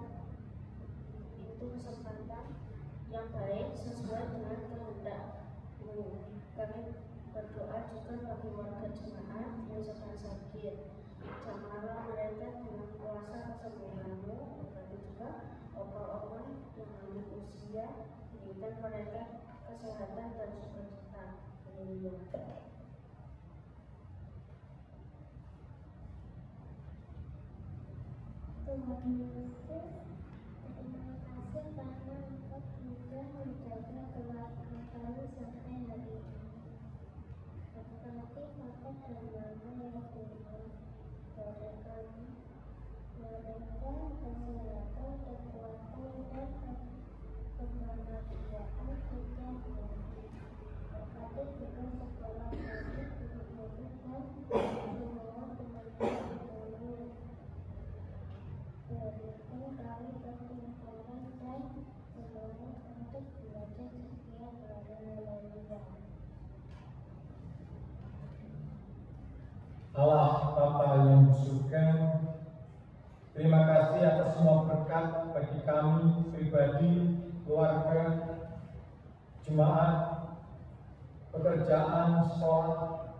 S9: itu kesempatan yang baik sesuai dengan kehendak-Mu. Kami Berdoa juga bagi warga jemaat yang sedang sakit. Jamahlah mereka dengan kuasa kesembuhan-Mu, begitu juga opa-oma yang lanjut usia, berikan mereka kesehatan dan sukacita. Haleluya.
S8: Tuhan Yesus, terima kasih karena Engkau sudah menjaga keluarga kami sampai hari ini. Berkati Bapak dan Mama yang Tuhan, pada kami, mereka kesehatan, kekuatan, dan kebahagiaan sejak hari. Berkati juga sekolah kami, guru-guru dan semua teman-teman kami. Berikan kami kepintaran dan semangat untuk belajar setiap hari. Haleluya.
S5: Allah Bapa yang di surga, terima kasih atas semua berkat bagi kami pribadi, keluarga, jemaat, pekerjaan, sekolah,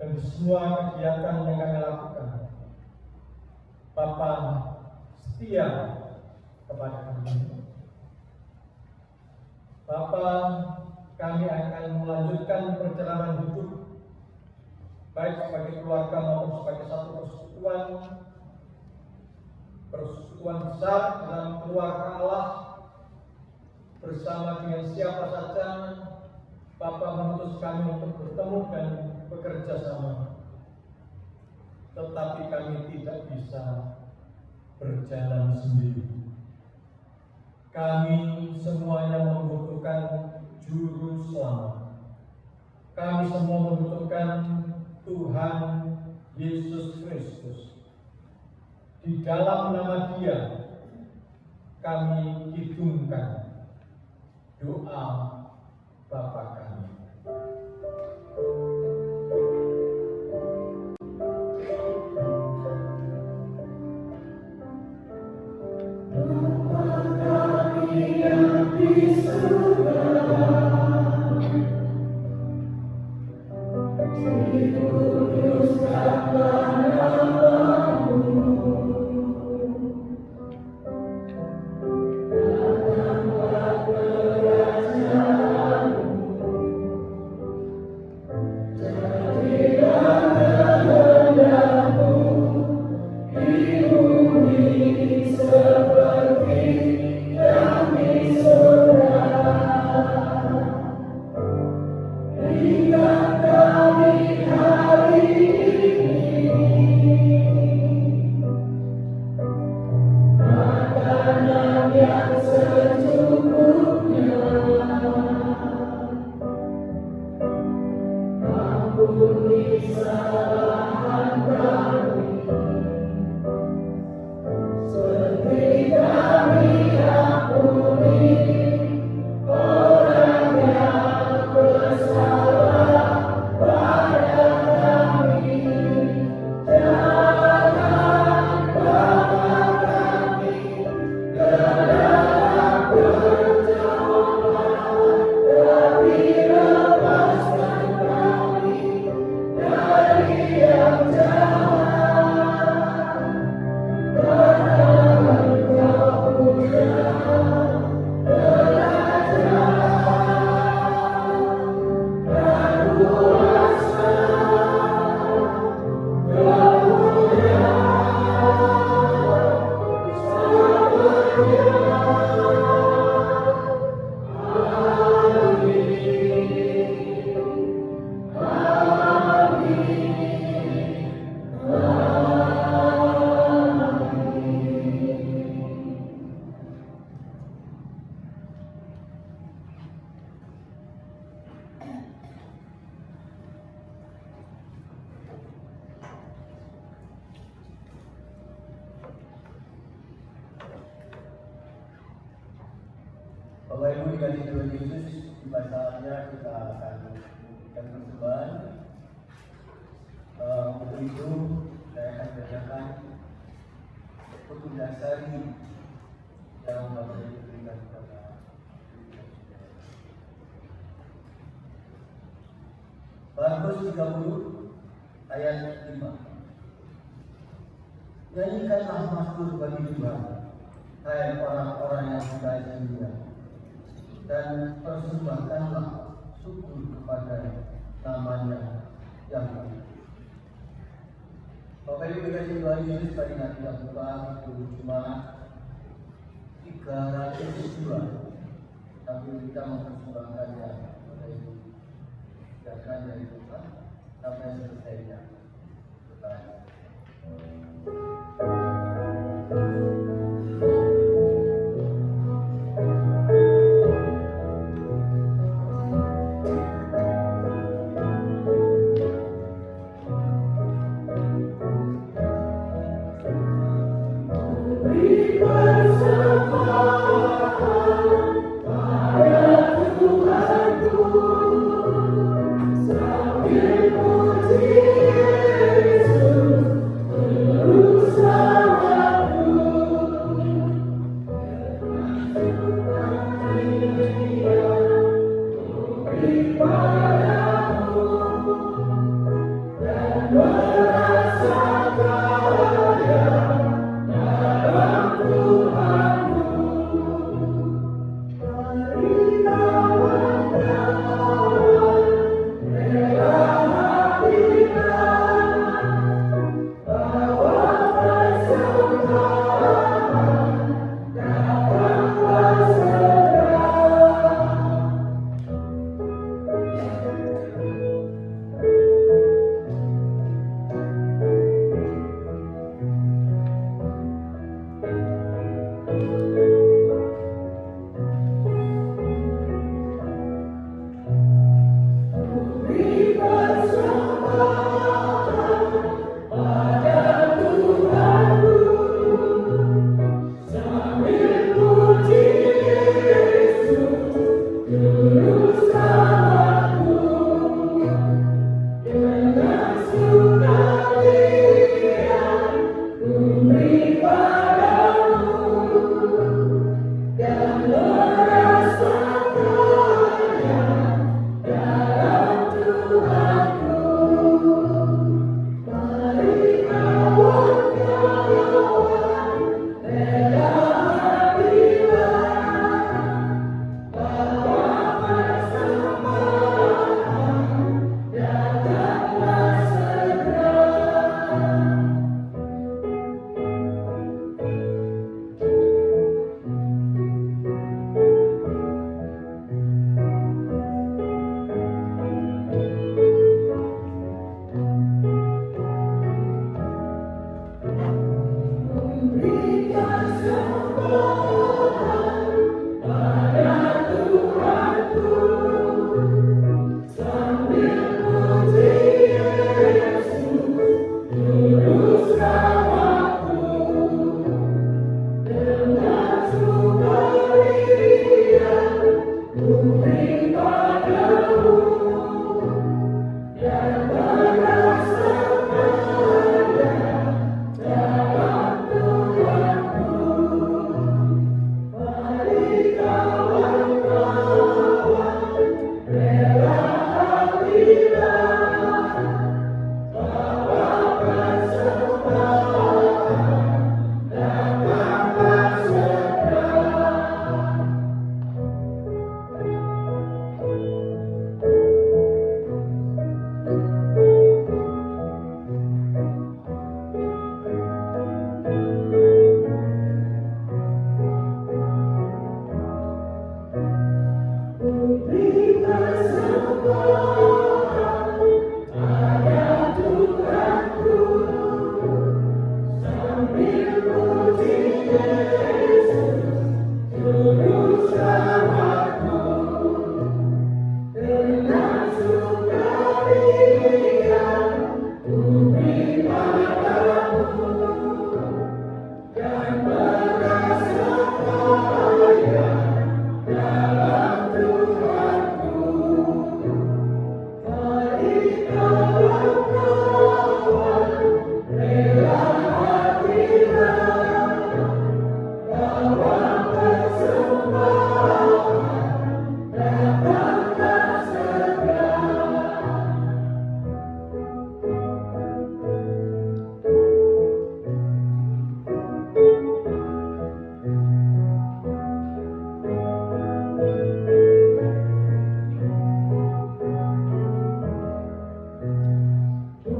S5: dan semua kegiatan yang kami lakukan. Bapa setia kepada kami. Bapa, kami akan melanjutkan perjalanan hidup baik sebagai keluarga maupun sebagai satu persekutuan besar dalam keluarga Allah, bersama dengan siapa saja Bapa mengutus kami untuk bertemu dan bekerja sama. Tetapi kami tidak bisa berjalan sendiri. Kami semuanya membutuhkan juru selamat. Kami semua membutuhkan Tuhan Yesus Kristus. Di dalam nama Dia kami hidungkan doa Bapa kami.
S10: Bapak Ibu dikasih Tuhan Yesus, tiba saatnya kita akan memberikan persembahan. Untuk itu saya akan bacakan untuk mendasari yang Bapak Ibu berikan kepada 130 ayat 5. Nyanyikanlah mazmur bagi Tuhan, hai orang-orang yang percaya Dia, dan persembahkanlah syukur kepada nama-Nya yang baik. Bapak Ibu dikasih Tuhan Yesus, pada nanti yang buka cuma 302, tapi kita mempersembahkannya kepada Ibu. Biarkan dari Tuhan sampai selesainya.
S11: Yeah.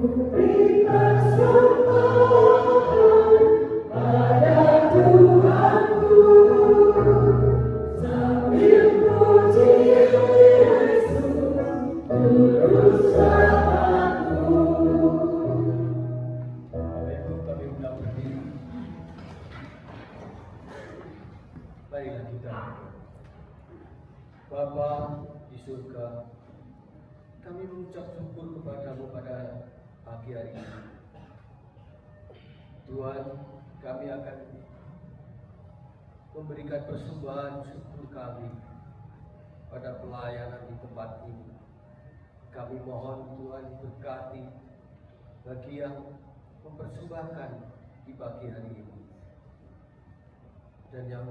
S10: Marilah kita. Bapa di surga, kami mengucap syukur kepadamu pada pagi hari ini. Tuhan, kami akan memberikan persembahan syukur kami pada pelayanan di tempat ini. Kami mohon Tuhan berkati bagi yang mempersembahkan di pagi hari ini, dan yang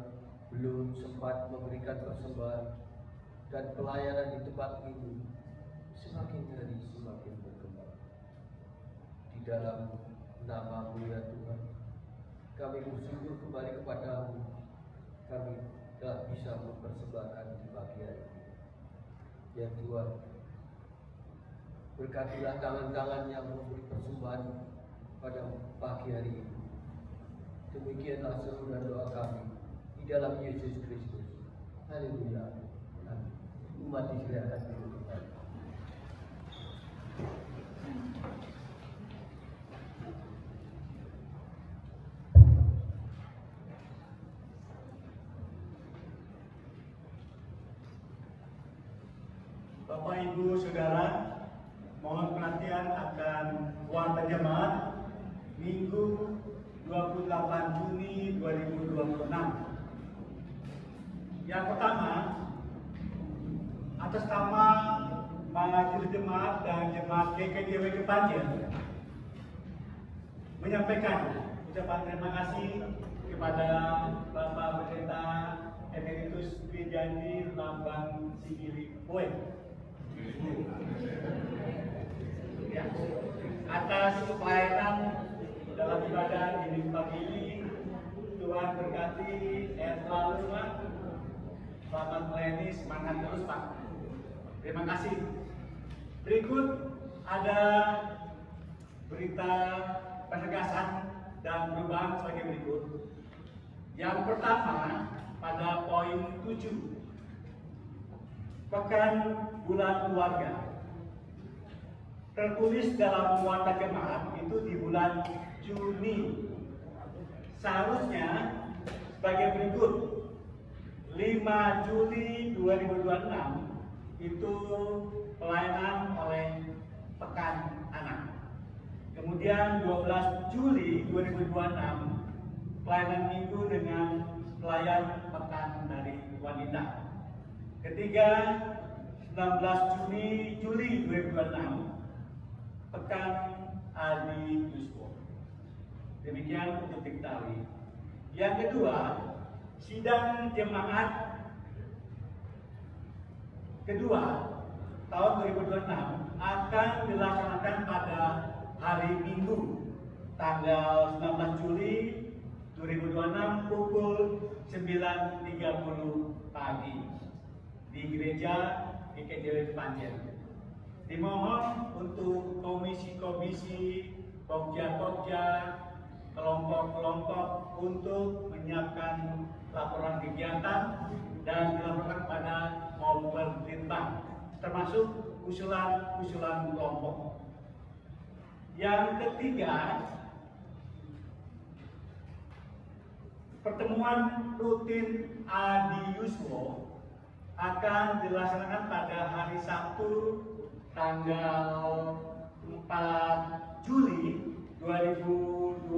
S10: belum sempat memberikan persembahan dan pelayanan di tempat ini semakin hari semakin berkembang. Di dalam nama-Mu ya Tuhan, kami bersyukur kembali kepadamu. Kami telah bisa mempersembahkan di pagi hari ini. Ya Tuhan, berkatilah tangan-tangan yang memberi persembahan pada pagi hari ini. Demikianlah seru dan doa kami di dalam Yesus Kristus. Haleluya. Amin. Umat disilakan duduk kembali.
S11: Bapak, Ibu, Saudara, mohon perhatian akan warta jemaat Minggu 28 Juni 2026. Yang pertama, atas nama Majelis Jemaat dan Jemaat GKJW Kepanjen menyampaikan ucapan terima kasih kepada Bapak Pendeta Emeritus Wijanji Lambang Sigili Poe ya, atas pelayanan dalam ibadah di minggu pagi ini. Tuhan berkati, sehat selalu Pak. Selamat melayani, semangat terus Pak. Terima kasih. Berikut ada berita penegasan dan perubahan sebagai berikut. Yang pertama, pada poin 7, Pekan Bulan Keluarga. Tertulis dalam warta jemaat itu di bulan Juni. Seharusnya sebagai berikut: 5 Juli 2026 itu pelayanan oleh Pekan Anak. Kemudian 12 Juli 2026 pelayanan minggu dengan pelayan Pekan dari Wanita. Ketiga, 19 Juli 2026 Pekan Adi Yuswo. Demikian untuk diketahui. Yang kedua, sidang jemaat kedua tahun 2026 akan dilaksanakan pada hari Minggu tanggal 19 Juli 2026 pukul 9.30 pagi di Gereja GKJW Kepanjen. Dimohon untuk komisi-komisi, pokja-pokja, kelompok-kelompok untuk menyiapkan laporan kegiatan dan dilaporkan pada pemerintah, termasuk usulan-usulan kelompok. Yang ketiga, pertemuan rutin Adi Yuswo akan dilaksanakan pada hari Sabtu tanggal 4 Juli 2026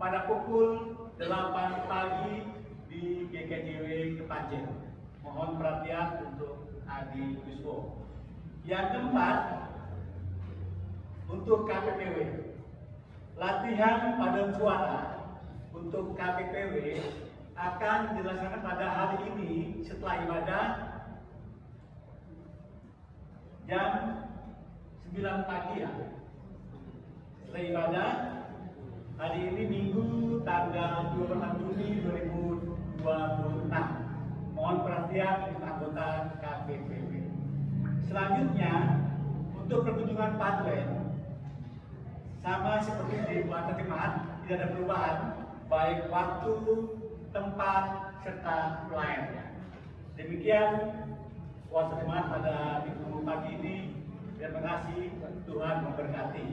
S11: pada pukul 8 pagi di GKJW Kepanjen. Mohon perhatian untuk Adi Yuswo. Yang keempat, untuk KPPW, latihan paduan suara untuk KPPW akan dilaksanakan pada hari ini setelah ibadah jam 9 pagi ya. Setelah ibadah hari ini Minggu tanggal 26 Juni 2026. Mohon perhatian untuk anggota KPPW. Selanjutnya, untuk perkunjungan patruen sama seperti di Buatan Timahan, tidak ada perubahan baik waktu, tempat, serta pelayanannya. Demikian Buatan Timahan pada minggu pagi ini. Terima kasih, Tuhan memberkati.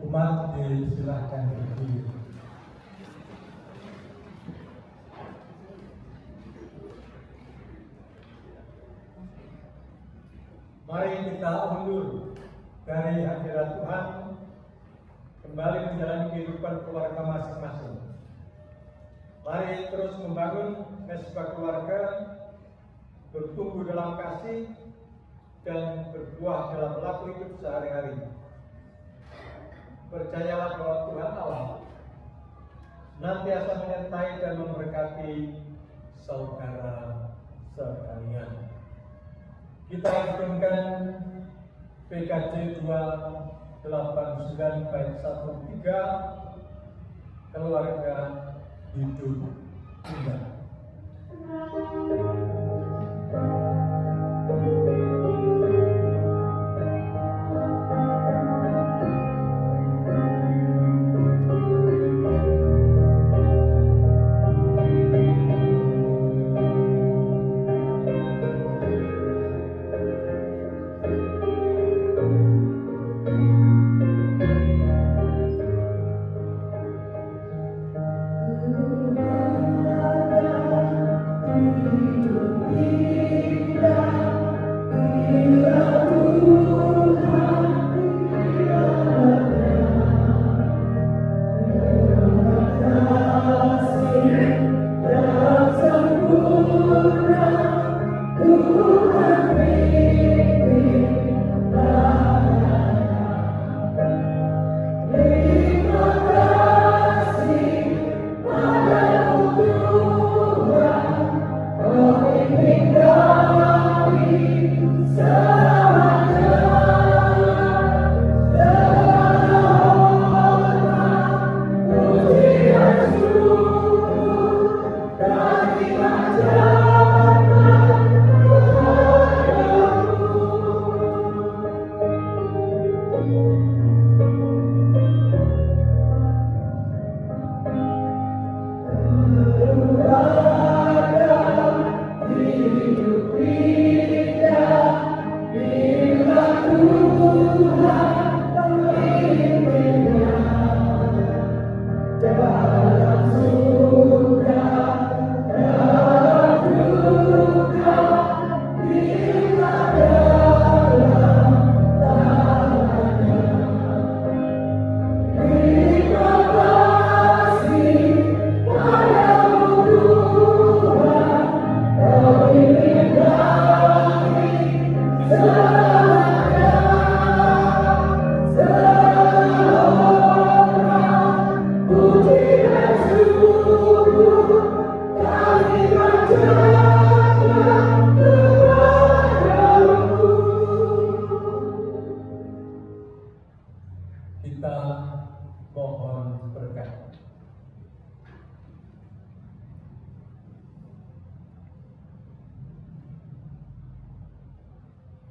S5: Umat disilahkan berdiri. Mari kita undur dari hadirat Tuhan, kembali menjalani kehidupan keluarga masing-masing. Mari terus membangun mesbah keluarga, bertumbuh dalam kasih, dan berbuah dalam laku hidup sehari-hari. Percayalah bahwa Tuhan Allah nantiasa menyertai dan memberkati saudara sekalian. Kita lanjutkan PKJ 289 bait 1-3, keluarga hidup indah.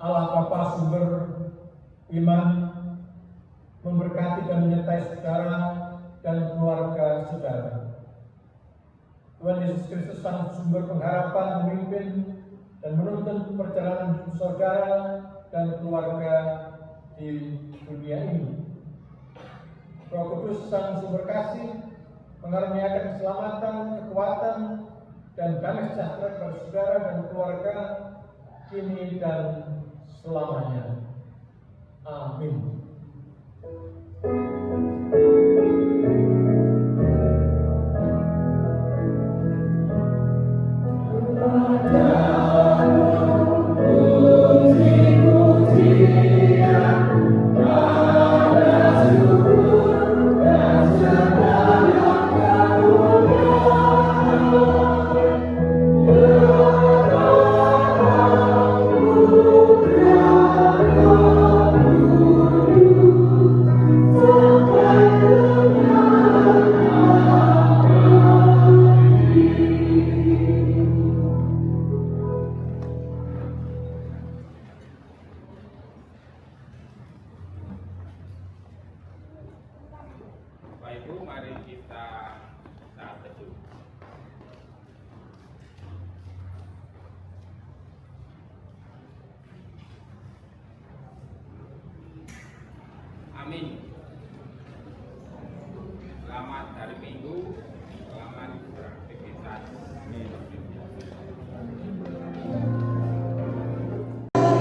S5: Allah Bapa sumber iman memberkati dan menyertai saudara dan keluarga saudara. Tuhan Yesus Kristus sang sumber pengharapan memimpin dan menuntun perjalanan hidup saudara dan keluarga di dunia ini. Roh Kudus sang sumber kasih mengaruniakan keselamatan, kekuatan, dan damai sejahtera kepada saudara dan keluarga kini dan selamanya. Amin.
S6: Sampai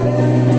S3: Tuhan.